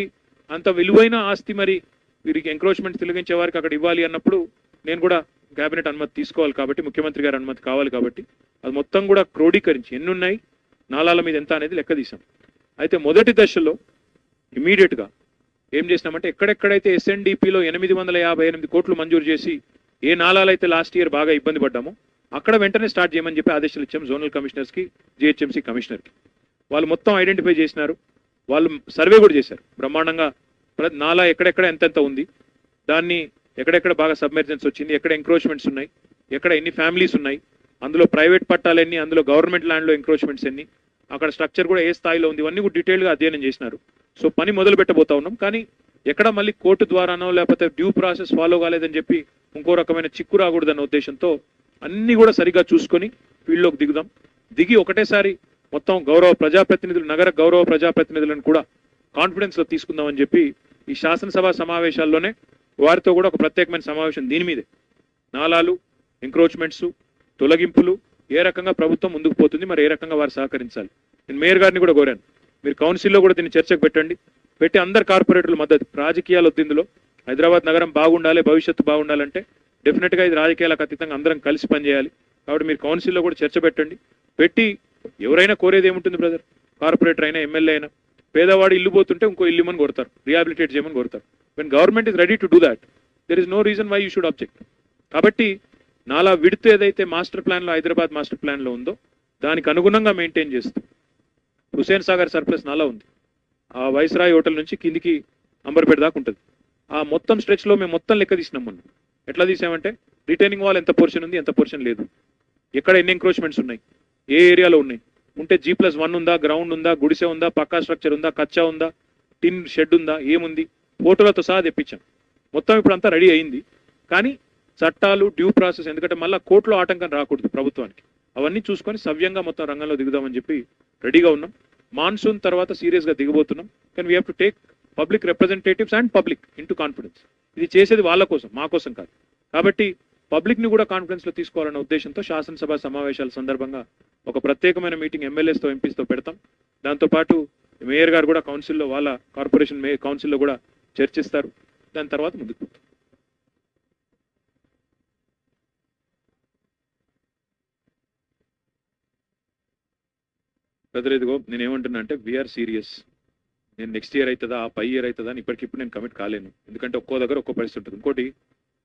అంత విలువైన ఆస్తి మరి వీరికి ఎంక్రోచ్మెంట్ తొలగించే వారికి అక్కడ ఇవ్వాలి అన్నప్పుడు నేను కూడా కేబినెట్ అనుమతి తీసుకోవాలి. కాబట్టి ముఖ్యమంత్రి గారి అనుమతి కావాలి. కాబట్టి అది మొత్తం కూడా క్రోడీకరించి ఎన్ని ఉన్నాయి, నాలాల మీద ఎంత అనేది లెక్క తీసాం. అయితే మొదటి దశలో ఇమీడియట్గా ఏం చేసినామంటే ఎక్కడెక్కడైతే ఎస్ఎన్డిపిలో 858 కోట్లు మంజూరు చేసి ఏ నాలాలు అయితే లాస్ట్ ఇయర్ బాగా ఇబ్బంది పడ్డామో అక్కడ వెంటనే స్టార్ట్ చేయమని చెప్పి ఆదేశాలు ఇచ్చాం జోనల్ కమిషనర్స్కి, జిహెచ్ఎంసీ కమిషనర్కి. వాళ్ళు మొత్తం ఐడెంటిఫై చేసినారు, వాళ్ళు సర్వే కూడా చేశారు బ్రహ్మాండంగా. నాలా ఎక్కడెక్కడ ఎంతెంత ఉంది, దాన్ని ఎక్కడెక్కడ బాగా సబ్మెర్జెన్స్ వచ్చింది, ఎక్కడ ఎంక్రోచ్మెంట్స్ ఉన్నాయి, ఎక్కడ ఎన్ని ఫ్యామిలీస్ ఉన్నాయి, అందులో ప్రైవేట్ పట్టాలు ఎన్ని, అందులో గవర్నమెంట్ ల్యాండ్లో ఎంక్రోచ్మెంట్స్ ఎన్ని, అక్కడ స్ట్రక్చర్ కూడా ఏ స్థాయిలో ఉంది, ఇవన్నీ కూడా డీటెయిల్గా అధ్యయనం చేసినారు. సో పని మొదలు పెట్టబోతా ఉన్నాం. కానీ ఎక్కడ మళ్ళీ కోర్టు ద్వారానో లేకపోతే డ్యూ ప్రాసెస్ ఫాలో కాలేదని చెప్పి ఇంకో రకమైన చిక్కు రాకూడదన్న ఉద్దేశంతో అన్ని కూడా సరిగా చూసుకొని ఫీల్డ్లోకి దిగుదాం. దిగి ఒకటేసారి మొత్తం గౌరవ ప్రజాప్రతినిధులు, నగర గౌరవ ప్రజాప్రతినిధులను కూడా కాన్ఫిడెన్స్లో తీసుకుందామని చెప్పి ఈ శాసనసభ సమావేశాల్లోనే వారితో కూడా ఒక ప్రత్యేకమైన సమావేశం దీని మీదే, నాలాలు, ఎంక్రోచ్మెంట్స్, తొలగింపులు ఏ రకంగా ప్రభుత్వం ముందుకు పోతుంది, మరి ఏ రకంగా వారు సహకరించాలి. నేను మేయర్ గారిని కూడా కోరాను, మీరు కౌన్సిల్లో కూడా దీన్ని చర్చకు పెట్టండి, పెట్టి అందరు కార్పొరేటర్ల మద్దతు. రాజకీయాలు వద్దు ఇందులో, హైదరాబాద్ నగరం బాగుండాలి, భవిష్యత్తు బాగుండాలంటే డెఫినెట్గా ఇది రాజకీయాలకు అతీతంగా అందరం కలిసి పనిచేయాలి. కాబట్టి మీరు కౌన్సిల్లో కూడా చర్చ పెట్టండి. పెట్టి ఎవరైనా కోరేది ఏముంటుంది బ్రదర్, కార్పొరేటర్ అయినా ఎమ్మెల్యే అయినా, పేదవాడు ఇల్లు పోతుంటే ఇంకో ఇల్లు ఇమ్మని కోరుతారు, రిహాబిలిటేట్ చేయమని కోరుతారు. When government is ready to do that, there is no reason why you should object. కాబట్టి నాలా విడుతు ఏదైతే మాస్టర్ ప్లాన్లో, హైదరాబాద్ మాస్టర్ ప్లాన్లో ఉందో దానికి అనుగుణంగా మెయింటైన్ చేస్తూ హుసేన్ సాగర్ సర్ప్లస్ నాలా ఉంది, ఆ వైస్రాయ్ హోటల్ నుంచి కిందికి అంబర్పేట దాకా ఉంటుంది. ఆ మొత్తం స్ట్రెచ్లో మేము మొత్తం లెక్క తీసినాం. మొన్న ఎట్లా తీసామంటే రిటైనింగ్ వాల్ ఎంత పోర్షన్ ఉంది, ఎంత పోర్షన్ లేదు, ఎక్కడ ఎన్ని ఎంక్రోచ్మెంట్స్ ఉన్నాయి, ఏ ఏరియాలో ఉన్నాయి, ఉంటే G+1 ఉందా, గ్రౌండ్ ఉందా, గుడిసె ఉందా, పక్కా స్ట్రక్చర్ ఉందా, కచ్చా ఉందా, టిన్ షెడ్ ఉందా, ఏముంది, ఫోటోలతో సహా తెప్పించాం. మొత్తం ఇప్పుడు అంతా రెడీ అయింది. కానీ చట్టాలు, డ్యూ ప్రాసెస్, ఎందుకంటే మళ్ళీ కోర్టులో ఆటంకం రాకూడదు ప్రభుత్వానికి, అవన్నీ చూసుకొని సవ్యంగా మొత్తం రంగంలో దిగుదామని చెప్పి రెడీగా ఉన్నాం. మాన్సూన్ తర్వాత సీరియస్గా దిగబోతున్నాం. కానీ we have to take public representatives and public into confidence. ఇది చేసేది వాళ్ళ కోసం, మా కోసం కాదు. కాబట్టి పబ్లిక్ని కూడా కాన్ఫిడెన్స్లో తీసుకోవాలన్న ఉద్దేశంతో శాసనసభ సమావేశాల సందర్భంగా ఒక ప్రత్యేకమైన మీటింగ్ ఎమ్మెల్యేస్తో, ఎంపీస్తో పెడతాం. దాంతోపాటు మేయర్ గారు కూడా కౌన్సిల్లో, వాళ్ళ కార్పొరేషన్ కౌన్సిల్లో కూడా చర్చిస్తారు. దాని తర్వాత ముందుకు పోతాం. బ్రదర్ ఇదిగో నేను ఏమంటున్నా అంటే వీఆర్ సీరియస్. నేను నెక్స్ట్ ఇయర్ అవుతుందా, ఆ పై ఇయర్ అవుతుందా అని ఇప్పటికిప్పుడు నేను కమిట్ కాలేను. ఎందుకంటే ఒక్కో దగ్గర ఒక్కో పరిస్థితి ఉంటుంది. ఇంకోటి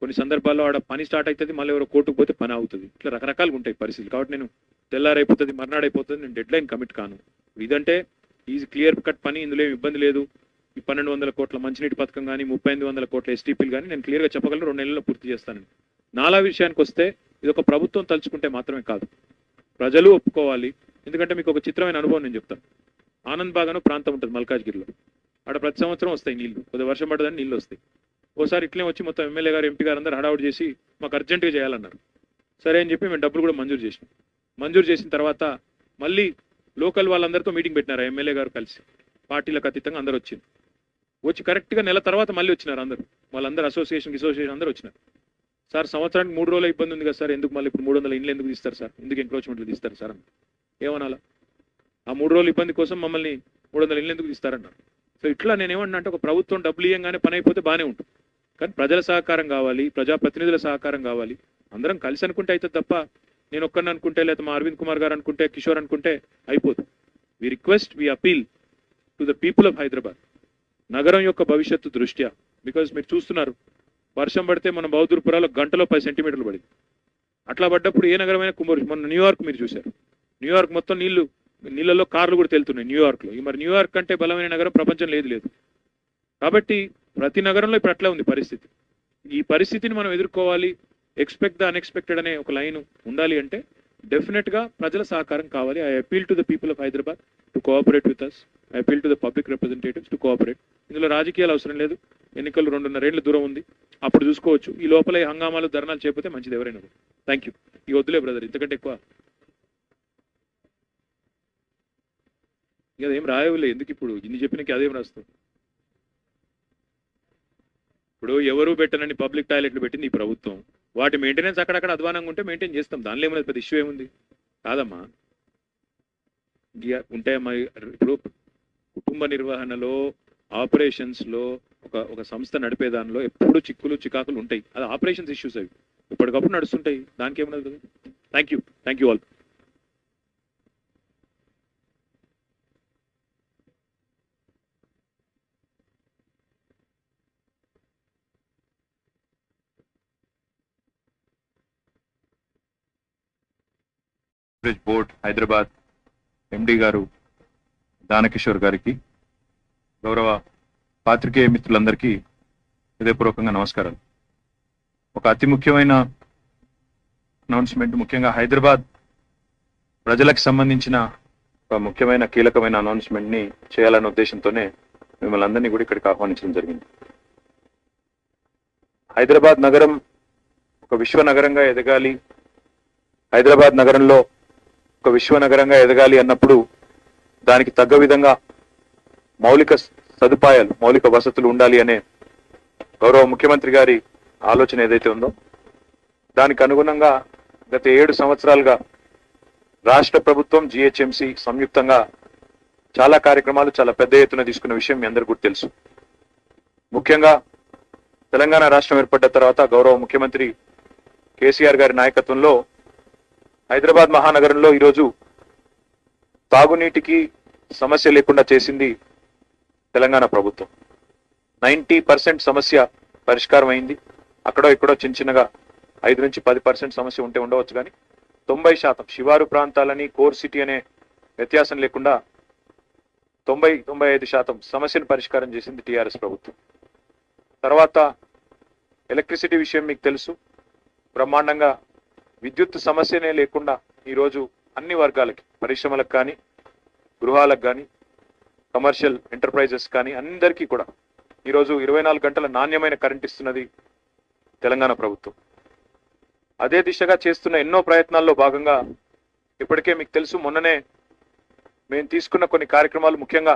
కొన్ని సందర్భాల్లో ఆడ పని స్టార్ట్ అవుతుంది, మళ్ళీ ఎవరో కోర్టుకు పోతే పని అవుతుంది, ఇట్లా రకరకాలుగా ఉంటాయి పరిస్థితులు. కాబట్టి నేను తెల్లారైపోతుంది, మర్నాడైపోతుంది, నేను డెడ్ లైన్ కమిట్ కాను. ఇదంటే ఈజీ క్లియర్ కట్ పని, ఇందులో ఏమి ఇబ్బంది లేదు. ఈ 1200 కోట్ల మంచినీటి పథకం కానీ, 3800 కోట్ల ఎస్టీపీలు కానీ నేను క్లియర్గా చెప్పగలను, 2 నెలల్లో పూర్తి చేస్తానని. నాలా విషయానికి వస్తే ఇది ఒక ప్రభుత్వం తలుచుకుంటే మాత్రమే కాదు, ప్రజలు ఒప్పుకోవాలి. ఎందుకంటే మీకు ఒక చిత్రమైన అనుభవం నేను చెప్తాను. ఆనంద్ బాగ్ అనే ప్రాంతం ఉంటుంది మల్కాజ్గిరిలో, ఆడ ప్రతి సంవత్సరం వస్తాయి నీళ్లు, కొద్దిగా వర్షం పడదని నీళ్ళు వస్తాయి. ఓసారి ఇట్లే వచ్చి మొత్తం ఎమ్మెల్యే గారు, ఎంపీ గారు అందరూ హడావుడి చేసి మాకు అర్జెంటుగా చేయాలన్నారు. సరే అని చెప్పి మేము డబ్బులు కూడా మంజూరు చేసినాం. మంజూరు చేసిన తర్వాత మళ్ళీ లోకల్ వాళ్ళందరితో మీటింగ్ పెట్టినారు, ఎమ్మెల్యే గారు కలిసి, పార్టీలకు అతీతంగా అందరూ వచ్చింది. వచ్చి కరెక్ట్గా నెల తర్వాత మళ్ళీ వచ్చినారు అందరూ, వాళ్ళందరూ అసోసియేషన్ అందరూ వచ్చినారు. సార్ సంవత్సరానికి 3 రోజుల ఇబ్బంది ఉంది కదా సార్, ఎందుకు మళ్ళీ ఇప్పుడు 300 ఇండ్లు ఎందుకు తీస్తారు సార్, ఎందుకు ఎంక్రోచ్మెంట్లు తీస్తారు సార్ అని ఏమనాలా? ఆ 3 రోజుల ఇబ్బంది కోసం మమ్మల్ని 300 ఇండ్లు ఎందుకు తీస్తారన్నారు. సో ఇట్లా నేను ఏమన్నా అంటే ఒక ప్రభుత్వం డబ్బులు ఇయ్యంగానే పని అయిపోతే బాగానే ఉంటుంది. కానీ ప్రజల సహకారం కావాలి, ప్రజాప్రతినిధుల సహకారం కావాలి. అందరం కలిసి అనుకుంటే అవుతుంది తప్ప నేను ఒక్కరిని అనుకుంటే, లేదా మా అరవింద్ కుమార్ గారు అనుకుంటే, కిషోర్ అనుకుంటే అయిపోతుంది. We request, we appeal to the people of Hyderabad, నగరం యొక్క భవిష్యత్తు దృష్ట్యా. బికాజ్ మీరు చూస్తున్నారు, వర్షం పడితే మన బౌద్ధపురాలో గంటలో 10 సెంటీమీటర్లు పడింది. అట్లా పడ్డప్పుడు ఏ నగరమైన మొన్న న్యూయార్క్ మీరు చూశారు, న్యూయార్క్ మొత్తం నీళ్ళలో కార్లు కూడా తేలుతున్నాయి న్యూయార్క్లో. మరి న్యూయార్క్ కంటే బలమైన నగరం ప్రపంచం లేదు. కాబట్టి ప్రతి నగరంలో ఇప్పుడు అట్లా ఉంది పరిస్థితి. ఈ పరిస్థితిని మనం ఎదుర్కోవాలి, ఎక్స్పెక్ట్ ద అన్ఎక్స్పెక్టెడ్ అనే ఒక లైన్ ఉండాలి అంటే డెఫినెట్ గా ప్రజల సహకారం కావాలి. I appeal to the people of Hyderabad to cooperate with us. I appeal to the public representatives to cooperate. ఇందులో రాజకీయాలు అవసరం లేదు. ఎన్నికలు 2.5 ఏళ్ల దూరం ఉంది, అప్పుడు చూసుకోవచ్చు. ఈ లోపల ఈ హంగామాలు ధర్నాలు చేయకపోతే మంచిది ఎవరైనా. Thank you. ఈ వద్దులే బ్రదర్, ఇంతకంటే ఎక్కువ ఇక అదేం రాయవులే. ఎందుకు ఇప్పుడు ఇన్ని చెప్పినాకి అదేం రాస్తాం? ఇప్పుడు ఎవరు పెట్టనని పబ్లిక్ టాయిలెట్లు పెట్టింది ఈ ప్రభుత్వం. వాటి మెయింటెనెన్స్ అక్కడక్కడ అధ్వానంగా ఉంటే మెయింటైన్ చేస్తాం, దానిలో ఏమైనా పెద్ద ఇష్యూ ఏముంది? కాదమ్మా, ఉంటాయమ్మా. ఇప్పుడు కుటుంబ నిర్వహణలో, ఆపరేషన్స్ లో, ఒక సంస్థ నడిపేదానిలో ఎప్పుడు చిక్కులు చికాకులు ఉంటాయి. అది ఆపరేషన్స్ ఇష్యూస్, అవి ఎప్పటికప్పుడు నడుస్తుంటాయి, దానికి ఏమన్నది కదా. Thank you all. Board Hyderabad MD గారు దానకిషోర్ గారికి, గౌరవ పాత్రికేయ మిత్రులందరికీ హృదయపూర్వకంగా నమస్కారాలు. ఒక అతి ముఖ్యమైన అనౌన్స్మెంట్, ముఖ్యంగా హైదరాబాద్ ప్రజలకు సంబంధించిన ఒక ముఖ్యమైన కీలకమైన అనౌన్స్మెంట్ ని చేయాలనే ఉద్దేశంతోనే మిమ్మల్ని అందరినీ కూడా ఇక్కడికి ఆహ్వానించడం జరిగింది. హైదరాబాద్ నగరం ఒక విశ్వ నగరంగా ఎదగాలి, హైదరాబాద్ నగరంలో ఒక విశ్వ నగరంగా ఎదగాలి అన్నప్పుడు దానికి తగ్గ విధంగా మౌలిక సదుపాయాలు, మౌలిక వసతులు ఉండాలి అనే గౌరవ ముఖ్యమంత్రి గారి ఆలోచన ఏదైతే ఉందో దానికి అనుగుణంగా గత 7 సంవత్సరాలుగా రాష్ట్ర ప్రభుత్వం, జిహెచ్ఎంసి సంయుక్తంగా చాలా కార్యక్రమాలు చాలా పెద్ద ఎత్తున తీసుకున్న విషయం మీ అందరికీ కూడా తెలుసు. ముఖ్యంగా తెలంగాణ రాష్ట్రం ఏర్పడ్డ తర్వాత గౌరవ ముఖ్యమంత్రి కేసీఆర్ గారి నాయకత్వంలో హైదరాబాద్ మహానగరంలో ఈరోజు తాగునీటికి సమస్య లేకుండా చేసింది తెలంగాణ ప్రభుత్వం. 90% సమస్య పరిష్కారం అయింది. అక్కడో ఇక్కడో చిన్నగా 5 నుంచి 10% సమస్య ఉంటే ఉండవచ్చు, కానీ 90% శివారు ప్రాంతాలని కోర్ సిటీ అనే వ్యత్యాసం లేకుండా 90-95% సమస్యను పరిష్కారం చేసింది టీఆర్ఎస్ ప్రభుత్వం. తర్వాత ఎలక్ట్రిసిటీ విషయం మీకు తెలుసు. బ్రహ్మాండంగా విద్యుత్ సమస్యనే లేకుండా ఈరోజు అన్ని వర్గాలకి, పరిశ్రమలకు కానీ, గృహాలకు కానీ, కమర్షియల్ ఎంటర్ప్రైజెస్ కానీ అందరికీ కూడా ఈరోజు 24 గంటల నాణ్యమైన కరెంట్ ఇస్తున్నది తెలంగాణ ప్రభుత్వం. అదే దిశగా చేస్తున్న ఎన్నో ప్రయత్నాల్లో భాగంగా ఇప్పటికే మీకు తెలుసు, మొన్ననే మేము తీసుకున్న కొన్ని కార్యక్రమాలు, ముఖ్యంగా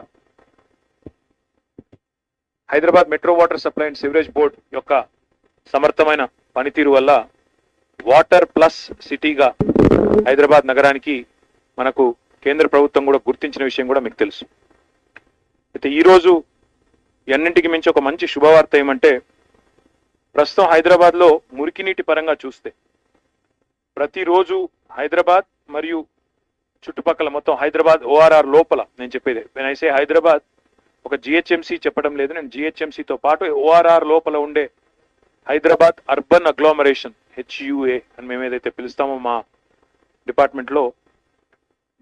Hyderabad metro water supply and sewerage board యొక్క సమర్థమైన పనితీరు వల్ల వాటర్ ప్లస్ సిటీగా హైదరాబాద్ నగరానికి మనకు కేంద్ర ప్రభుత్వం కూడా గుర్తించిన విషయం కూడా మీకు తెలుసు. అయితే ఈరోజు ఎన్నింటికి మించి ఒక మంచి శుభవార్త ఏమంటే, ప్రస్తుతం హైదరాబాద్ లో మురికి నీటి పరంగా చూస్తే ప్రతిరోజు హైదరాబాద్ మరియు చుట్టుపక్కల మొత్తం హైదరాబాద్ ఓఆర్ఆర్ లోపల, నేను చెప్పేది నేనైతే హైదరాబాద్ ఒక జిహెచ్ఎంసీ చెప్పడం లేదు, నేను జిహెచ్ఎంసీతో పాటు ఓఆర్ఆర్ లోపల ఉండే హైదరాబాద్ అర్బన్ అగ్లోమరేషన్, HUA అని మేము ఏదైతే పిలుస్తామో మా డిపార్ట్మెంట్ లో,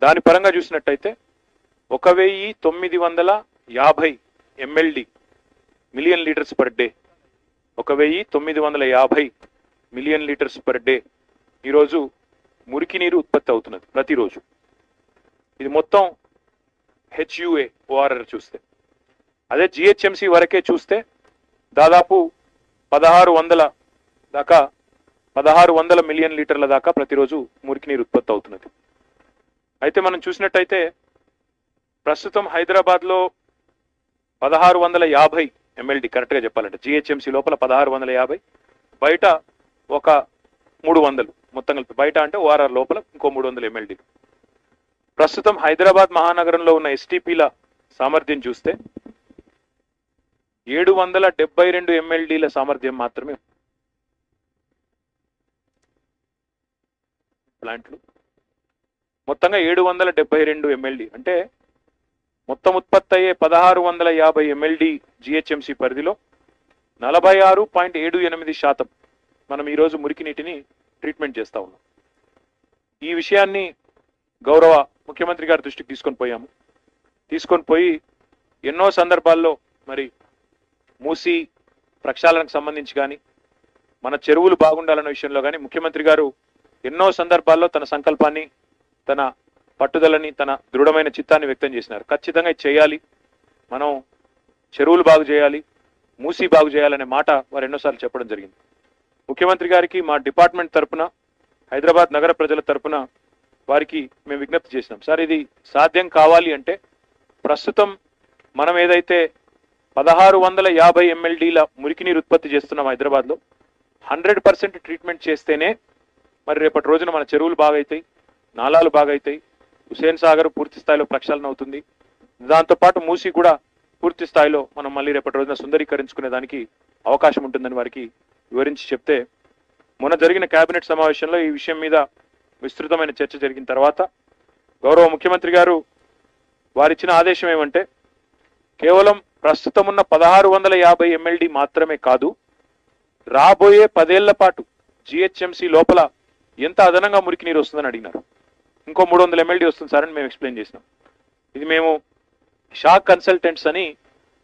దాని పరంగా చూసినట్టయితే 1950 MLD million litres per day, 1950 million litres per day ఈరోజు మురికి నీరు ఉత్పత్తి అవుతున్నది ప్రతిరోజు. ఇది మొత్తం HUA ORR చూస్తే. అదే GHMC వరకే చూస్తే దాదాపు 1600 మిలియన్ లీటర్ల దాకా ప్రతిరోజు మురికి నీరు ఉత్పత్తి అవుతున్నది. అయితే మనం చూసినట్టయితే ప్రస్తుతం హైదరాబాద్ లో 1650 MLD కరెక్ట్ గా చెప్పాలంటే, GHMC లోపల 1650, బయట ఒక 300, మొత్తం కలిపి బయట అంటే ORR లోపల ఇంకో 300 MLD. ప్రస్తుతం హైదరాబాద్ మహానగరంలో ఉన్న STPల సామర్థ్యం చూస్తే 772 MLDల సామర్థ్యం మాత్రమే ప్లాంట్లు. మొత్తంగా 772 MLD అంటే మొత్తం ఉత్పత్తి అయ్యే 1650 MLD GHMC పరిధిలో 46.78% మనం ఈరోజు మురికి నీటిని ట్రీట్మెంట్ చేస్తా ఉన్నాం. ఈ విషయాన్ని గౌరవ ముఖ్యమంత్రి గారి దృష్టికి తీసుకొని పోయి ఎన్నో సందర్భాల్లో మరి మూసి ప్రక్షాళనకు సంబంధించి కానీ, మన చెరువులు బాగుండాలన్న విషయంలో కానీ ముఖ్యమంత్రి గారు ఎన్నో సందర్భాల్లో తన సంకల్పాన్ని, తన పట్టుదలని, తన దృఢమైన చిత్తాన్ని వ్యక్తం చేసినారు. ఖచ్చితంగా ఇది చేయాలి, మనం చెరువులు బాగు చేయాలి, మూసి బాగు చేయాలనే మాట వారు ఎన్నోసార్లు చెప్పడం జరిగింది. ముఖ్యమంత్రి గారికి మా డిపార్ట్మెంట్ తరపున, హైదరాబాద్ నగర ప్రజల తరపున వారికి మేము విజ్ఞప్తి చేసినాం. సార్, ఇది సాధ్యం కావాలి అంటే ప్రస్తుతం మనం ఏదైతే 1650 MLDల మురికి నీరు ఉత్పత్తి చేస్తున్నాం హైదరాబాద్లో, 100% ట్రీట్మెంట్ చేస్తేనే మరి రేపటి రోజున మన చెరువులు బాగైతాయి, నాలాలు బాగైతాయి, హుసేన్ సాగర్ పూర్తి స్థాయిలో ప్రక్షాళన అవుతుంది. దాంతోపాటు మూసి కూడా పూర్తి స్థాయిలో మనం మళ్ళీ రేపటి రోజున సుందరీకరించుకునే దానికి అవకాశం ఉంటుందని వారికి వివరించి చెప్తే, మొన్న జరిగిన కేబినెట్ సమావేశంలో ఈ విషయం మీద విస్తృతమైన చర్చ జరిగిన తర్వాత గౌరవ ముఖ్యమంత్రి గారు వారిచ్చిన ఆదేశం ఏమంటే, కేవలం ప్రస్తుతం ఉన్న 1650 MLD మాత్రమే కాదు, రాబోయే 10 ఏళ్ల పాటు GHMC లోపల ఎంత అదనంగా మురికి నీరు వస్తుందని అడిగినారు. ఇంకో 300 MLD వస్తుంది సార్ అని మేము ఎక్స్ప్లెయిన్ చేసినాం. ఇది మేము షాక్ కన్సల్టెంట్స్ అని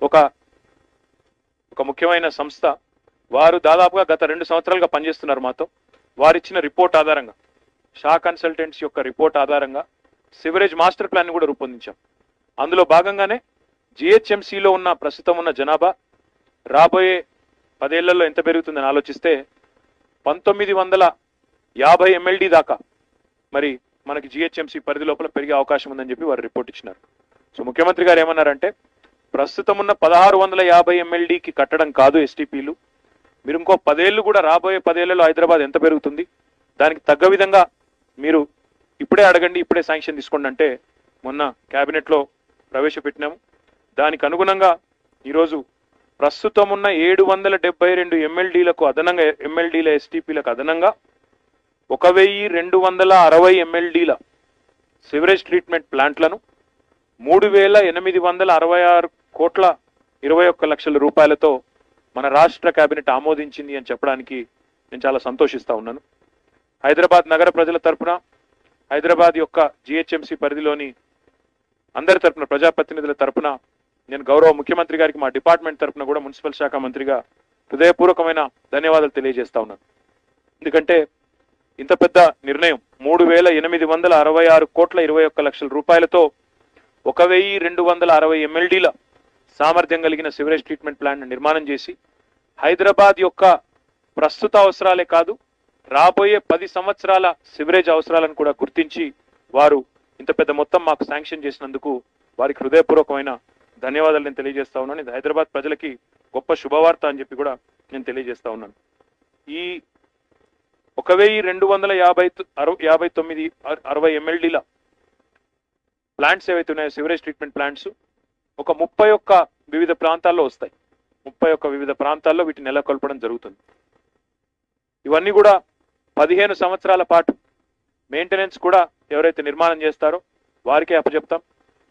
ఒక ముఖ్యమైన సంస్థ, వారు దాదాపుగా గత 2 సంవత్సరాలుగా పనిచేస్తున్నారు మాతో. వారిచ్చిన రిపోర్ట్ ఆధారంగా, షా కన్సల్టెంట్స్ యొక్క రిపోర్ట్ ఆధారంగా సివరేజ్ మాస్టర్ ప్లాన్ కూడా రూపొందించాం. అందులో భాగంగానే GHMCలో ఉన్న ప్రస్తుతం ఉన్న జనాభా రాబోయే 10 ఏళ్లలో ఎంత పెరుగుతుందని ఆలోచిస్తే 1950 MLD దాకా మరి మనకి GHMC పరిధి లోపల పెరిగే అవకాశం ఉందని చెప్పి వారు రిపోర్ట్ ఇచ్చినారు. సో ముఖ్యమంత్రి గారు ఏమన్నారంటే, ప్రస్తుతం ఉన్న 1650 MLDకి కట్టడం కాదు STPలు, మీరు ఇంకో 10 ఏళ్ళు కూడా రాబోయే 10 ఏళ్లలో హైదరాబాద్ ఎంత పెరుగుతుంది, దానికి తగ్గ విధంగా మీరు ఇప్పుడే అడగండి, ఇప్పుడే శాంక్షన్ తీసుకోండి అంటే మొన్న కేబినెట్లో ప్రవేశపెట్టినాము. దానికి అనుగుణంగా ఈరోజు ప్రస్తుతం ఉన్న 772 MLDలకు అదనంగా, MLDల STPలకు అదనంగా 1260 MLDల సివరేజ్ ట్రీట్మెంట్ ప్లాంట్లను 3866 కోట్ల 21 లక్షల రూపాయలతో మన రాష్ట్ర కేబినెట్ ఆమోదించింది అని చెప్పడానికి నేను చాలా సంతోషిస్తా ఉన్నాను. హైదరాబాద్ నగర ప్రజల తరపున, హైదరాబాద్ యొక్క GHMC పరిధిలోని అందరి తరపున, ప్రజాప్రతినిధుల తరపున నేను గౌరవ ముఖ్యమంత్రి గారికి మా డిపార్ట్మెంట్ తరపున కూడా మున్సిపల్ శాఖ మంత్రిగా హృదయపూర్వకమైన ధన్యవాదాలు తెలియజేస్తా ఉన్నాను. ఎందుకంటే ఇంత పెద్ద నిర్ణయం 3866 కోట్ల 21 లక్షల రూపాయలతో 1260 MLDల సామర్థ్యం కలిగిన సివరేజ్ ట్రీట్మెంట్ ప్లాంట్ నిర్మాణం చేసి హైదరాబాద్ యొక్క ప్రస్తుత అవసరాలే కాదు, రాబోయే 10 సంవత్సరాల సివరేజ్ అవసరాలను కూడా గుర్తించి వారు ఇంత పెద్ద మొత్తం మాకు శాంక్షన్ చేసినందుకు వారికి హృదయపూర్వకమైన ధన్యవాదాలు నేను తెలియజేస్తా ఉన్నాను. ఇది హైదరాబాద్ ప్రజలకి గొప్ప శుభవార్త అని చెప్పి కూడా నేను తెలియజేస్తా ఉన్నాను. ఈ 1259 MLDల ప్లాంట్స్ ఏవైతే ఉన్నాయో, సివరేజ్ ట్రీట్మెంట్ ప్లాంట్స్ ఒక 31 వివిధ ప్రాంతాల్లో వస్తాయి. 31 వివిధ ప్రాంతాల్లో వీటిని నెలకొల్పడం జరుగుతుంది. ఇవన్నీ కూడా 15 సంవత్సరాల పాటు మెయింటెనెన్స్ కూడా ఎవరైతే నిర్మాణం చేస్తారో వారికే అప్పచెప్తాం.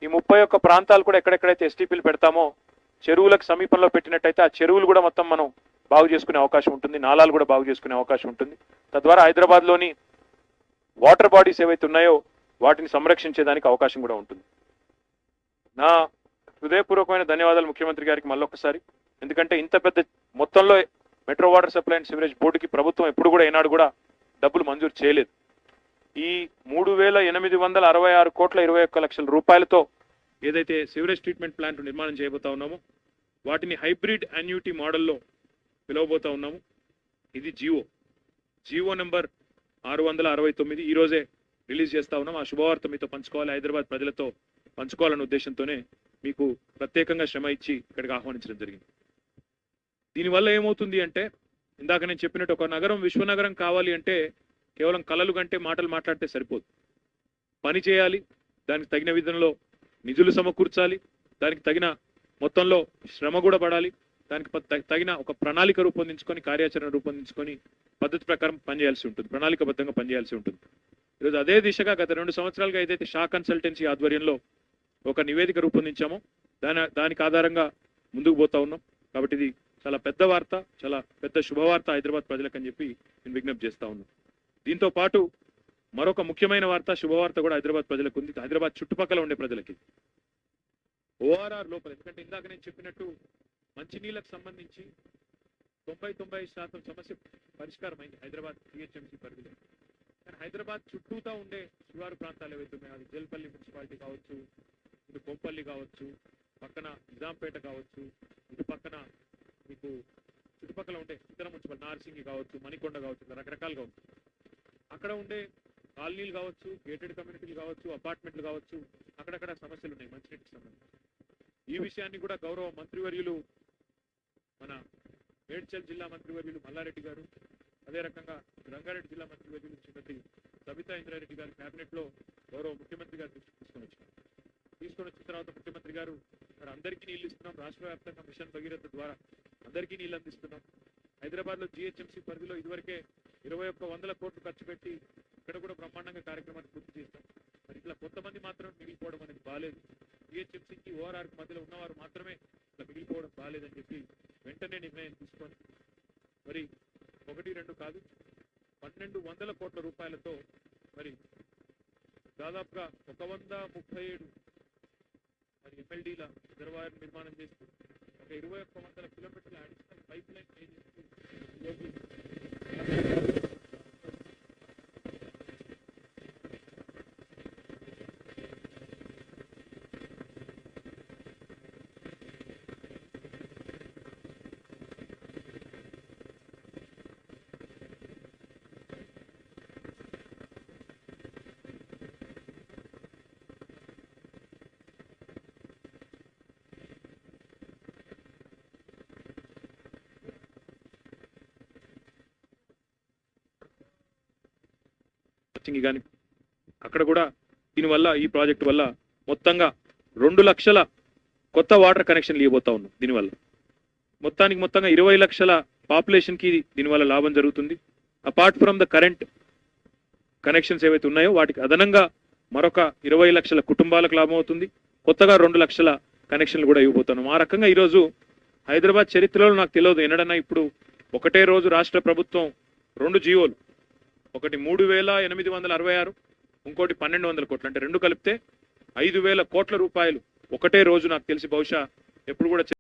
ఈ 31 ప్రాంతాలు కూడా ఎక్కడెక్కడైతే STPలు పెడతామో చెరువులకు సమీపంలో పెట్టినట్టయితే ఆ చెరువులు కూడా మొత్తం మనం బాగు చేసుకునే అవకాశం ఉంటుంది, నాలాలు కూడా బాగు చేసుకునే అవకాశం ఉంటుంది. తద్వారా హైదరాబాద్లోని వాటర్ బాడీస్ ఏవైతే ఉన్నాయో వాటిని సంరక్షించేదానికి అవకాశం కూడా ఉంటుంది. నా హృదయపూర్వకమైన ధన్యవాదాలు ముఖ్యమంత్రి గారికి మళ్ళొక్కసారి. ఎందుకంటే ఇంత పెద్ద మొత్తంలో metro water supply and sewerage బోర్డుకి ప్రభుత్వం ఎప్పుడు కూడా ఏనాడు కూడా డబ్బులు మంజూరు చేయలేదు. ఈ 3866 కోట్ల 21 లక్షల రూపాయలతో ఏదైతే సివరేజ్ ట్రీట్మెంట్ ప్లాంట్ నిర్మాణం చేయబోతా ఉన్నామో వాటిని హైబ్రిడ్ అన్యూటీ మోడల్లో పిలవబోతా ఉన్నాము. ఇది జియో నెంబర్ 669 ఈ రోజే రిలీజ్ చేస్తా ఉన్నాం. ఆ శుభవార్త మీతో పంచుకోవాలి, హైదరాబాద్ ప్రజలతో పంచుకోవాలనే ఉద్దేశంతోనే మీకు ప్రత్యేకంగా శ్రమ ఇచ్చి ఇక్కడికి ఆహ్వానించడం జరిగింది. దీనివల్ల ఏమవుతుంది అంటే, ఇందాక నేను చెప్పినట్టు ఒక నగరం విశ్వనగరం కావాలి అంటే కేవలం కలలు కంటే మాటలు మాట్లాడితే సరిపోదు. పని చేయాలి, దానికి తగిన విధంలో నిధులు సమకూర్చాలి, దానికి తగిన మొత్తంలో శ్రమ కూడా పడాలి, దానికి తగిన ఒక ప్రణాళిక రూపొందించుకొని, కార్యాచరణ రూపొందించుకొని పద్ధతి ప్రకారం పనిచేయాల్సి ఉంటుంది, ప్రణాళికబద్ధంగా పనిచేయాల్సి ఉంటుంది. ఈరోజు అదే దిశగా గత 2 సంవత్సరాలుగా ఏదైతే షా కన్సల్టెన్సీ ఆధ్వర్యంలో ఒక నివేదిక రూపొందించామో దానికి ఆధారంగా ముందుకు పోతా ఉన్నాం. కాబట్టి ఇది చాలా పెద్ద వార్త, చాలా పెద్ద శుభవార్త హైదరాబాద్ ప్రజలకని చెప్పి నేను విజ్ఞప్తి చేస్తా ఉన్నాను. దీంతో పాటు మరొక ముఖ్యమైన వార్త, శుభవార్త కూడా హైదరాబాద్ ప్రజలకు ఉంది, హైదరాబాద్ చుట్టుపక్కల ఉండే ప్రజలకి. ORR లోపల, ఎందుకంటే ఇందాక నేను చెప్పినట్టు మంచినీళ్ళకు సంబంధించి 90-95% సమస్య పరిష్కారమైంది హైదరాబాద్ జిహెచ్ఎంసీ పరిధిలో. కానీ హైదరాబాద్ చుట్టూతా ఉండే శివారు ప్రాంతాలు ఏవైతే ఉన్నాయో, అది జల్పల్లి మున్సిపాలిటీ కావచ్చు, ఇటు కొంపల్లి కావచ్చు, పక్కన నిజాంపేట కావచ్చు, ఇటు పక్కన మీకు చుట్టుపక్కల ఉండే ఇతర మున్సిపల్ నార్సింగి కావచ్చు, మణికొండ కావచ్చు, ఇట్లా రకరకాలుగా ఉంటుంది. అక్కడ ఉండే కాలనీలు కావచ్చు, గేటెడ్ కమ్యూనిటీలు కావచ్చు, అపార్ట్మెంట్లు కావచ్చు, అక్కడక్కడ సమస్యలు ఉన్నాయి మంచినీటికి సంబంధించి. ఈ విషయాన్ని కూడా గౌరవ మంత్రివర్యులు మన మేడ్చల్ జిల్లా మంత్రివర్యులు మల్లారెడ్డి గారు, అదే రకంగా రంగారెడ్డి జిల్లా మంత్రివర్యులు శ్రీమతి సబితా ఇంద్రారెడ్డి గారి క్యాబినెట్ లో గౌరవ ముఖ్యమంత్రి గారు తీసుకొని వచ్చిన తర్వాత ముఖ్యమంత్రి గారు మరి అందరికీ నీళ్లు ఇస్తున్నాం, రాష్ట్ర వ్యాప్తంగా మిషన్ భగీరథ ద్వారా అందరికీ నీళ్లు అందిస్తున్నాం. హైదరాబాద్ లో జిహెచ్ఎంసీ పరిధిలో ఇదివరకే 21,000 కోట్లు ఖర్చు పెట్టి ఇక్కడ కూడా బ్రహ్మాండంగా కార్యక్రమాన్ని పూర్తి చేస్తాం. మరి ఇట్లా కొంతమంది మాత్రం మిగిలిపోవడం అనేది బాలేదు. జిహెచ్ఎంసీకి ఓఆర్ఆర్ మధ్యలో ఉన్నవారు మాత్రమే ఇట్లా మిగిలిపోవడం బాలేదని చెప్పి వెంటనే నిర్ణయం తీసుకొని మరి 1-2 కాదు 1,200 కోట్ల రూపాయలతో మరి దాదాపుగా 137 మరి ఎమ్మెల్డీల రిజర్వాయర్ నిర్మాణం చేస్తూ ఒక 2,100 కిలోమీటర్ల అడిషనల్ పైప్ లైన్ కానీ అక్కడ కూడా దీనివల్ల ఈ ప్రాజెక్టు వల్ల మొత్తంగా 2 లక్షల కొత్త వాటర్ కనెక్షన్లు ఇవ్వబోతా ఉన్నాం. దీనివల్ల మొత్తంగా 20 లక్షల పాపులేషన్ కి దీనివల్ల లాభం జరుగుతుంది. Apart from the current connections ఏవైతే ఉన్నాయో వాటికి అదనంగా మరొక 20 లక్షల కుటుంబాలకు లాభం అవుతుంది. కొత్తగా 2 లక్షల కనెక్షన్లు కూడా ఇవ్వబోతున్నాం. ఆ రకంగా ఈరోజు హైదరాబాద్ చరిత్రలో నాకు తెలియదు ఎన్నడన్నా ఇప్పుడు ఒకటే రోజు రాష్ట్ర ప్రభుత్వం 2 జీవోలు, ఒకటి 3,866, ఇంకోటి 1,200 కోట్లు, అంటే 2 కలిపితే 5,000 కోట్ల రూపాయలు ఒకటే రోజు నాకు తెలిసి బహుశా ఎప్పుడు కూడా